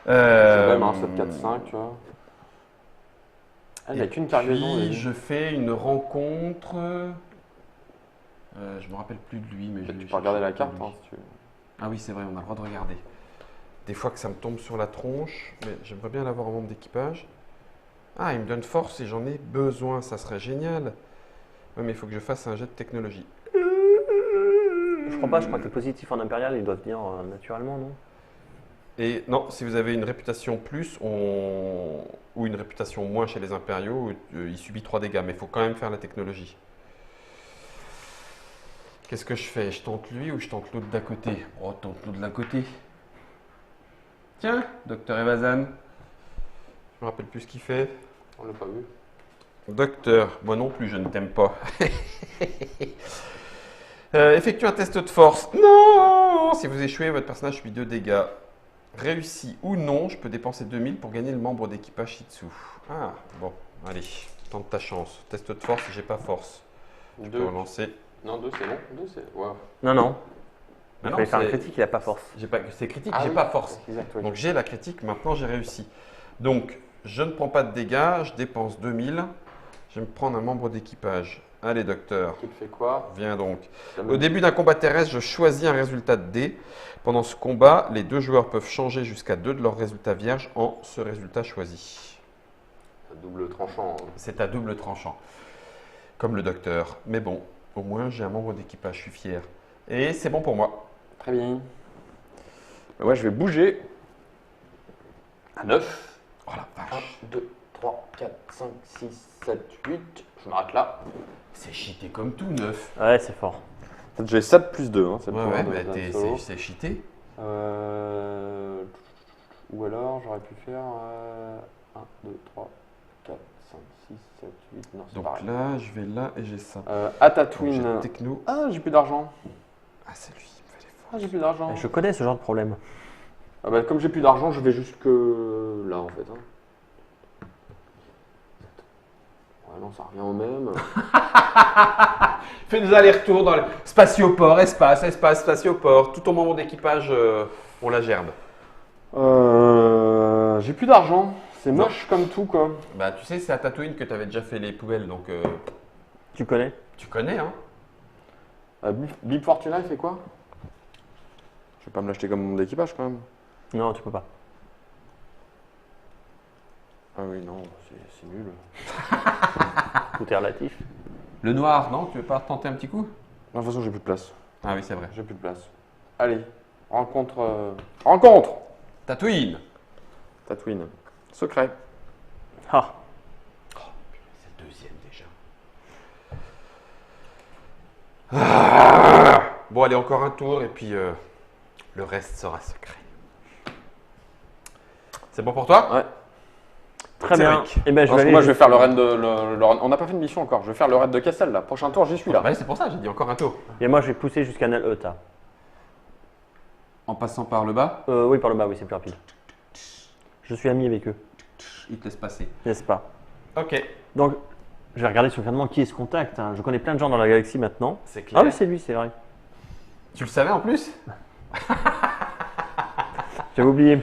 C'est même un 745, tu vois. Ah, il n'y a qu'une cargaison. Puis je fais une rencontre. Je me rappelle plus de lui, mais Tu peux regarder la carte hein, si tu veux. Ah oui, c'est vrai, on a le droit de regarder. Des fois que ça me tombe sur la tronche, mais j'aimerais bien l'avoir en membre d'équipage. Ah, il me donne force et j'en ai besoin, ça serait génial. Oui, mais il faut que je fasse un jet de technologie. Je crois que les positifs en impérial, ils doivent venir naturellement, non? Et non, si vous avez une réputation plus ou une réputation moins chez les impériaux, il subit 3 dégâts, mais il faut quand même faire la technologie. Qu'est-ce que je fais? Je tente lui ou je tente l'autre d'à côté? Oh, tente l'autre de l'à côté. Tiens, docteur Evazan. Je me rappelle plus ce qu'il fait. On l'a pas vu. Docteur, moi non plus, je ne t'aime pas. Effectue un test de force. Non! Si vous échouez, votre personnage subit 2 dégâts. Réussi ou non, je peux dépenser 2000 pour gagner le membre d'équipage ci-dessous. Ah, bon, allez, tente ta chance. Test de force, j'ai pas force. Je peux 2. relancer. Non, 2 c'est bon. 2 c'est. Ouais. Non. Mais Il non, fallait faire un c'est- critique, il n'a pas force. C'est critique, Ah j'ai oui. pas force. Exact, oui. Donc j'ai la critique, maintenant j'ai réussi. Donc je ne prends pas de dégâts, je dépense 2000. Je vais me prendre un membre d'équipage. Allez docteur, Tu te fais quoi? viens donc. Ça Au me- début d'un combat terrestre, je choisis un résultat de dé. Pendant ce combat, les 2 joueurs peuvent changer jusqu'à 2 de leurs résultats vierges en ce résultat choisi. Double tranchant. Hein. C'est à double tranchant, comme le docteur. Mais bon, au moins j'ai un membre d'équipage, je suis fier. Et c'est bon pour moi. Très bien. Ouais, je vais bouger. À 9. Oh la 1, vache, 2, 3, 4, 5, 6, 7, 8. Je m'arrête là. c'est cheaté comme tout, 9. Ouais, c'est fort. J'ai 7 plus 2. Hein, c'est le Ouais, pouvoir ouais, de- mais d'un solo. c'est cheaté. Ou alors, j'aurais pu faire 1, 2, 3, 4, 5, 6, 7, 8. Non, c'est Donc pareil. là, je vais là et j'ai ça. À Donc, Tatooine. j'ai techno. Ah, j'ai plus d'argent. Ah, c'est lui, il me fallait fort. Ah, j'ai plus d'argent. Je connais ce genre de problème. Ah bah, comme j'ai plus d'argent, je vais jusque là en fait. Hein. Ouais, non, ça revient au même. Fais des allers-retours dans le spatioport, espace, spatioport. Tout ton membre d'équipage, on la gerbe. J'ai plus d'argent. C'est Non. moche comme tout quoi. Bah, tu sais, c'est à Tatooine que tu avais déjà fait les poubelles, donc Tu connais? tu connais, hein. Bip Fortuna, il fait quoi? Je vais pas me l'acheter comme mon d'équipage quand même. Non, tu peux pas. Ah oui, non, c'est nul. Tout est relatif. Le noir, non? Tu veux pas tenter un petit coup? De toute façon, j'ai plus de place. Ah oui, c'est vrai. J'ai plus de place. Allez, rencontre. Rencontre! Tatooine! Tatooine. Secret. Ah, C'est le deuxième déjà. Ah bon, allez, encore un tour et puis le reste sera secret. C'est bon pour toi? Ouais. très C'est bien. Rick. Eh ben, je vais Parce que aller moi, je vais faire le raid de. On n'a pas fait de mission encore. Je vais faire le raid de Castle là. Prochain tour, j'y suis là. Bah, c'est pour ça, j'ai dit encore un tour. Et moi, je vais pousser jusqu'à Nalhota. En passant par le bas, Oui, par le bas, oui, c'est plus rapide. Je suis ami avec eux, il te laisse passer. n'est-ce pas? Ok, Donc, je vais regarder secrètement qui est ce contact. Hein. Je connais plein de gens dans la galaxie maintenant. c'est clair. Ah oui, c'est lui, c'est vrai. Tu le savais en plus? J'avais oublié.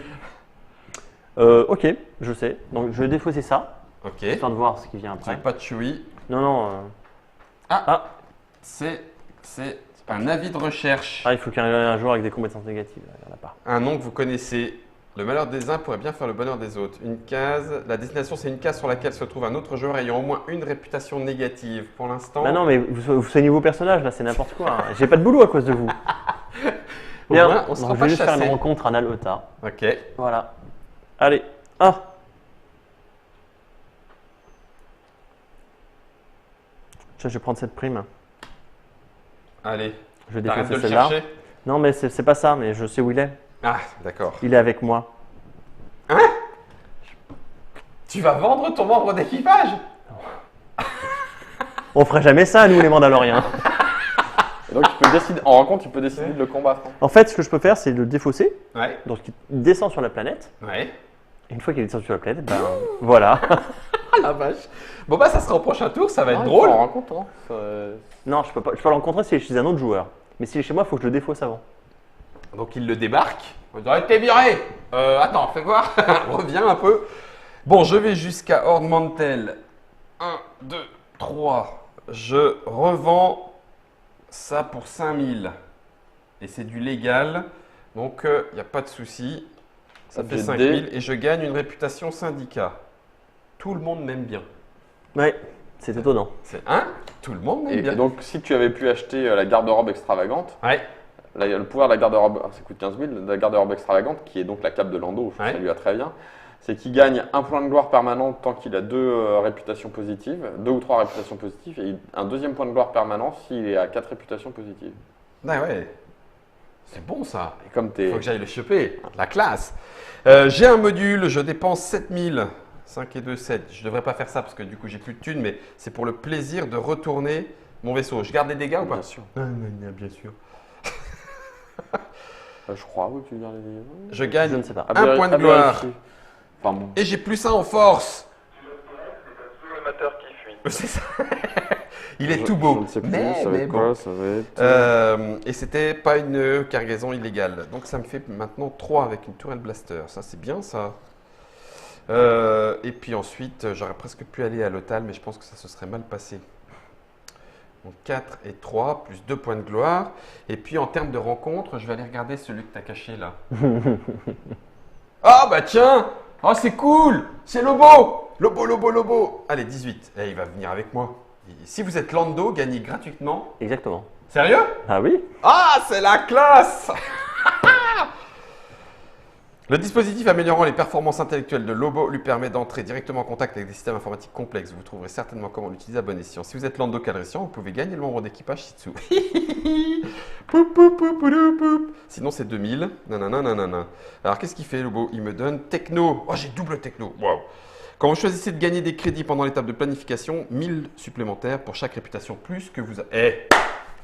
Ok, je sais. Donc, je vais défausser ça, Ok. histoire de voir ce qui vient après. C'est pas de Chewie. Non, non. C'est un avis de recherche. Ah, il faut qu'il y ait un joueur avec des compétences négatives. Il n'y en a pas. Un nom que vous connaissez. Le malheur des uns pourrait bien faire le bonheur des autres. Une case. La destination, c'est une case sur laquelle se trouve un autre joueur ayant au moins une réputation négative. Pour l'instant. Bah non, mais vous soignez vos personnages, là, c'est n'importe quoi. Hein. J'ai pas de boulot à cause de vous. Au Bien, moins, on sera donc, je pas vais juste faire chassé. une rencontre à Nalota. Ok. Voilà. Allez. Ah. Tiens, je vais prendre cette prime. Allez. Je vais T'arrêtes de défoncer le celle-là. chercher. Non, mais c'est pas ça, mais je sais où il est. Ah, d'accord. Il est avec moi. Tu vas vendre ton membre d'équipage? On ferait jamais ça, nous, les Mandaloriens. Et donc, tu peux décider, en rencontre, tu peux décider de le combattre. En fait, ce que je peux faire, c'est le défausser. Ouais. Donc, il descend sur la planète. Ouais. Et une fois qu'il est descendu sur la planète, ben voilà. Ah la vache. Bon bah ça sera au prochain tour, ça va être Ah, drôle. En rencontre, non Non, je peux pas. Je peux le rencontrer s'il est chez un autre joueur. Mais s'il est chez moi, il faut que je le défausse avant. Donc il le débarque. On dirait t'es viré. Attends, fais voir. Reviens un peu. Bon, je vais jusqu'à Horde Mantel. 1, 2, 3. Je revends ça pour 5000. Et c'est du légal. Donc il n'y a pas de souci. Ça fait J'ai 5000 et je gagne une réputation syndicat. Tout le monde m'aime bien. Ouais, c'est étonnant. C'est tout le monde m'aime Et bien. donc, si tu avais pu acheter la garde-robe extravagante, Ouais. le pouvoir de la garde-robe, ça coûte 15 000, la garde-robe extravagante, qui est donc la cape de Lando, je trouve Ouais. ça lui va très bien, c'est qu'il gagne un point de gloire permanent tant qu'il a 2 réputations positives, 2 ou 3 réputations positives, et un deuxième point de gloire permanent s'il est à 4 réputations positives. Ah ouais. C'est bon ça. Et comme tu Faut que j'aille le choper. La classe. J'ai un module, je dépense 7000. 5 et 2, 7. Je ne devrais pas faire ça parce que du coup j'ai plus de thunes, mais c'est pour le plaisir de retourner mon vaisseau. Je garde les dégâts ou pas? bien sûr. Bien sûr. Je crois, oui, tu gardes les dégâts. Je gagne Je ne sais pas. un point de gloire. vérifier. Enfin bon. Et j'ai plus 1 en force. C'est le moteur qui fuit. C'est ça. Il est tout beau. Je ne sais plus, Mais ça va être bon. quoi? Ça va être. Et c'était pas une cargaison illégale. Donc ça me fait maintenant 3 avec une tourelle blaster. Ça c'est bien ça. Et puis ensuite, j'aurais presque pu aller à l'hôtel, mais je pense que ça se serait mal passé. Donc 4 et 3, plus 2 points de gloire. Et puis en termes de rencontre, je vais aller regarder celui que tu as caché là. Ah bah tiens! Oh c'est cool! C'est Lobo! Lobo! Allez, 18. Eh, il va venir avec moi. Si vous êtes Lando, gagnez gratuitement. Exactement. Sérieux? Ah oui? Ah, c'est la classe! Le dispositif améliorant les performances intellectuelles de Lobo lui permet d'entrer directement en contact avec des systèmes informatiques complexes. Vous trouverez certainement comment l'utiliser à bon escient. Si vous êtes Lando Calrissian, vous pouvez gagner le membre d'équipage ci-dessous. Poup, poup, poup, poup, poup. Sinon, c'est 2000. Nanana. Alors, qu'est-ce qu'il fait, Lobo? Il me donne techno. Oh, j'ai double techno. Waouh! Quand vous choisissez de gagner des crédits pendant l'étape de planification, 1000 supplémentaires pour chaque réputation plus que vous avez.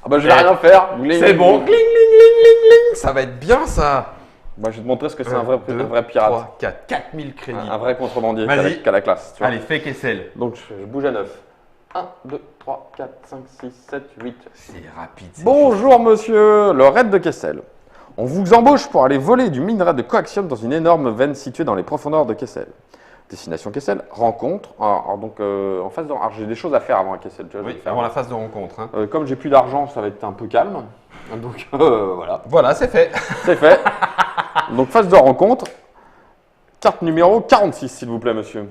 Ah bah je vais rien faire. C'est bon. Gling, gling. Ça va être bien, ça. Moi je vais te montrer ce que c'est un vrai pirate. 3, 4. 4000 crédits. Un vrai contrebandier Vas-y. qui a la classe. Tu vois. Allez, fais Kessel. Donc je bouge à 9. 1, 2, 3, 4, 5, 6, 7, 8. C'est rapide. c'est Bonjour monsieur, le raid de Kessel. On vous embauche pour aller voler du minerai de coaxium dans une énorme veine située dans les profondeurs de Kessel. Destination Kessel, rencontre. Alors, donc en face de... Alors j'ai des choses à faire avant à Kessel. Tu vois, je Oui, vais faire. avant la phase de rencontre. Hein. Comme j'ai plus d'argent, ça va être un peu calme. Donc voilà, Voilà, c'est fait. c'est fait. Donc phase de rencontre. Carte numéro 46 s'il vous plaît monsieur.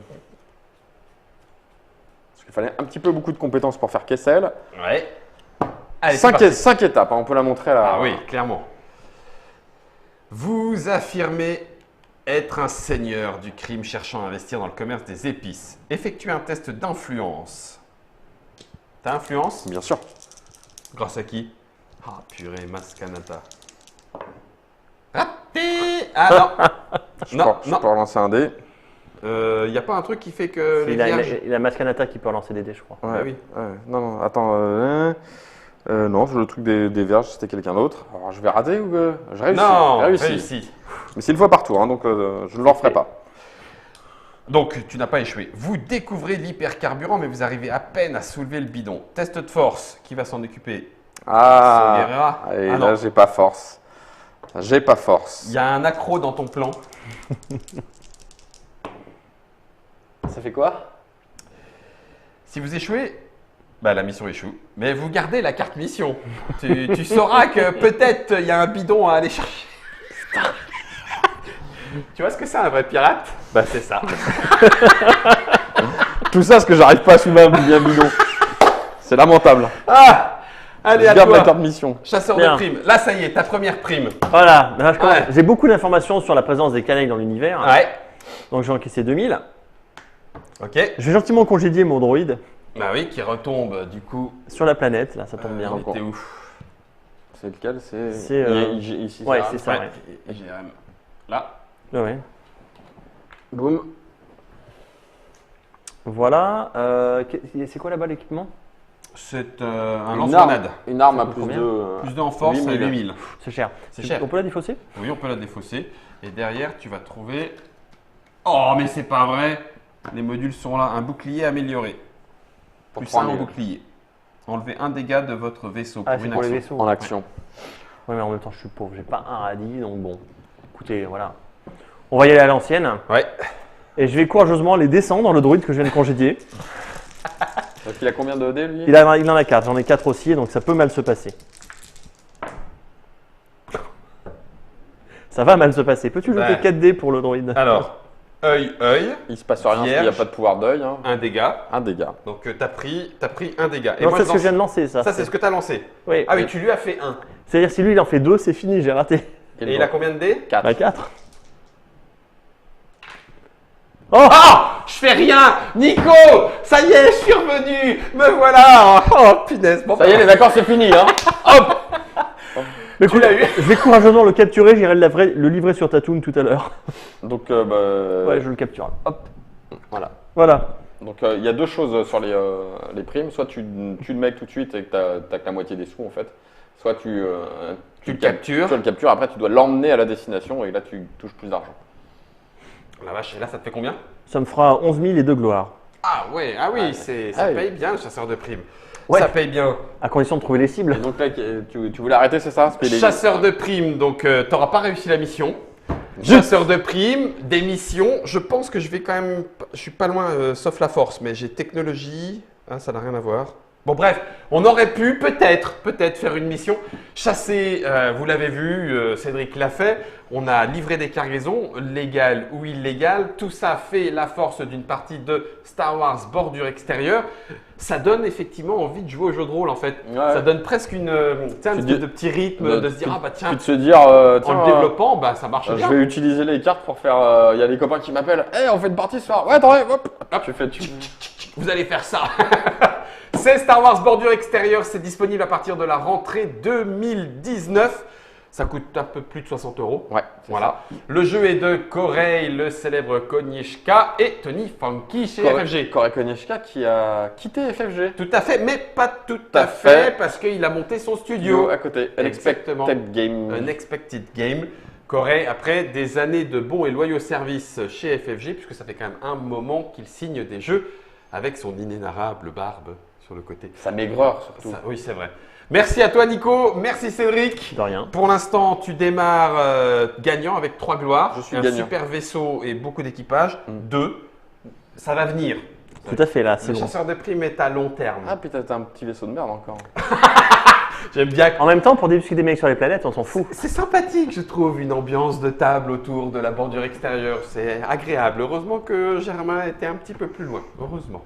Parce qu'il fallait un petit peu beaucoup de compétences pour faire Kessel. Ouais. Allez, c'est parti. 5 étapes, hein, on peut la montrer là. Ah oui, clairement. Vous affirmez être un seigneur du crime cherchant à investir dans le commerce des épices. Effectuez un test d'influence. T'as influence? Bien sûr. Grâce à qui? Ah, purée, Maskanata. Raté! Ah Je non, peux relancer un dé. il n'y a pas un truc qui fait que les Il a, vierges... il a Maskanata qui peut lancer des dés, je crois. Bah oui. Ouais. Non, attends. Non, le truc des verges, c'était quelqu'un d'autre. Alors, je vais rater ou je réussis? Non, Réussi. réussi. Mais c'est une fois par tour, hein, donc je ne le referai pas. Donc, tu n'as pas échoué. Vous découvrez l'hypercarburant, mais vous arrivez à peine à soulever le bidon. Test de force, qui va s'en occuper? Ah, Guerrera. et Ah là, non. j'ai pas force. J'ai pas force. Il y a un accro dans ton plan. Ça fait quoi? Si vous échouez, bah, la mission échoue. Mais vous gardez la carte mission. Tu sauras que peut-être il y a un bidon à aller chercher. Tu vois ce que c'est un vrai pirate? Bah c'est ça. Tout ça, parce que j'arrive pas à soulever bien bidon. C'est lamentable. Ah, allez Je à garde la toi. carte mission. Chasseur Bien. de primes. Là ça y est, ta première prime. Voilà, là, je commence. Ouais. J'ai beaucoup d'informations sur la présence des canailles dans l'univers. Ouais. Donc j'ai encaissé 2000. Ok. Je vais gentiment congédier mon droïde Bah oui, qui retombe du coup. sur la planète. Là, ça tombe bien. Il était où? C'est lequel? C'est, ici. ouais, là. c'est ça. Ouais. IGM. Là. Ouais, ouais. Boum. Voilà. C'est quoi là-bas l'équipement? C'est un Une lance-grenade. Une arme à coûte plus combien de. Plus 2 en force, 8000. 8000. C'est cher. C'est cher. On peut la défausser? Oui, on peut la défausser. Et derrière, tu vas trouver. Oh, mais c'est pas vrai! Les modules sont là. Un bouclier amélioré. Pour Plus 1 en 3000. bouclier. Enlevez un dégât de votre vaisseau Ah, pour c'est une pour les action. vaisseaux. En action. Ouais, mais en même temps, je suis pauvre. J'ai pas un radis, donc bon. Écoutez, voilà. On va y aller à l'ancienne. Ouais. Et je vais courageusement les descendre, le droïde que je viens de congédier. Parce qu'il a combien de dés lui? Il en a 4. J'en ai 4 aussi, donc ça peut mal se passer. Ça va mal se passer. Peux-tu jeter Ouais. 4 dés pour le droïde? Alors, œil, Il se passe rien parce qu'il n'y a Vierge. pas de pouvoir d'œil. Hein. un dégât. Un dégât. Donc, t'as pris un dégât. Non, moi, c'est ce que je viens lance- de lancer, ça. Ça, c'est ce que t'as lancé. Oui. Ah oui, tu lui as fait un. C'est-à-dire, si lui, il en fait 2, c'est fini, j'ai raté. Et il a combien de dés? 4. Bah, 4. Oh! Ah! Je fais rien! Nico! Ça y est, je suis revenu! Me voilà! Oh, punaise! Bon, Ça y est, les accords, c'est fini. Hein. Hop. Mais Tu l'as eu? Je vais courageusement le capturer, j'irai le livrer sur Tatooine tout à l'heure. Donc, Ouais, je le capture. Hop. voilà. Voilà. Donc, il y a deux choses sur les primes. Soit tu tues le mec tout de suite et que t'as que la moitié des sous en fait. Soit tu le captures. Tu le captures. Après, tu dois l'emmener à la destination et là, tu touches plus d'argent. La vache, et là, ça te fait combien? Ça me fera 11 000 et 2 gloires. Ah ouais, ah oui, ça Ah oui. paye bien le chasseur de primes. Ouais. Ça paye bien. À condition de trouver les cibles. Et donc là, tu voulais arrêter, c'est ça? Chasseur de primes, donc t'auras pas réussi la mission. Chasseur de primes, des missions. Je pense que je vais quand même. Je suis pas loin, sauf la force, mais j'ai technologie. Ah, ça n'a rien à voir. Bon, bref, on aurait pu peut-être faire une mission. Chasser, vous l'avez vu, Cédric l'a fait. On a livré des cargaisons, légales ou illégales. Tout ça fait la force d'une partie de Star Wars bordure extérieure. Ça donne effectivement envie de jouer au jeu de rôle en fait. Ouais. Ça donne presque une espèce dis- de petit rythme, de se dire ah bah tiens, Puis de se dire, en tiens, le développant, bah ça marche je bien. vais utiliser les cartes pour faire. Il y a des copains qui m'appellent. Hey, on fait une partie ce soir. Ouais, attendez, hop. Tu fais. Vous allez faire ça. C'est Star Wars bordure extérieure, c'est disponible à partir de la rentrée 2019. Ça coûte un peu plus de 60 €. Ouais. Voilà. Le jeu est de Korei, le célèbre Konieshka et Tony Funky chez FFG. Korey Konieshka qui a quitté FFG. Tout à fait, mais pas tout à fait parce qu'il a monté son studio. À côté. Exactement. Unexpected Game. Unexpected Game. Corée, après des années de bons et loyaux services chez FFG, puisque ça fait quand même un moment qu'il signe des jeux avec son inénarrable barbe sur le côté. Sa maigreur surtout. Oui, c'est vrai. Merci à toi, Nico. Merci, Cédric. De rien. Pour l'instant, tu démarres gagnant avec 3 gloires. Je suis un gagnant. super vaisseau et beaucoup d'équipage. 2. Ça va venir. Tout à fait, là, c'est Le bon. chasseur de primes est à long terme. Ah putain, t'as un petit vaisseau de merde encore. J'aime bien. En même temps, pour débusquer des mecs sur les planètes, on s'en fout. C'est sympathique, je trouve, une ambiance de table autour de la bordure extérieure. C'est agréable. Heureusement que Germain était un petit peu plus loin. Heureusement.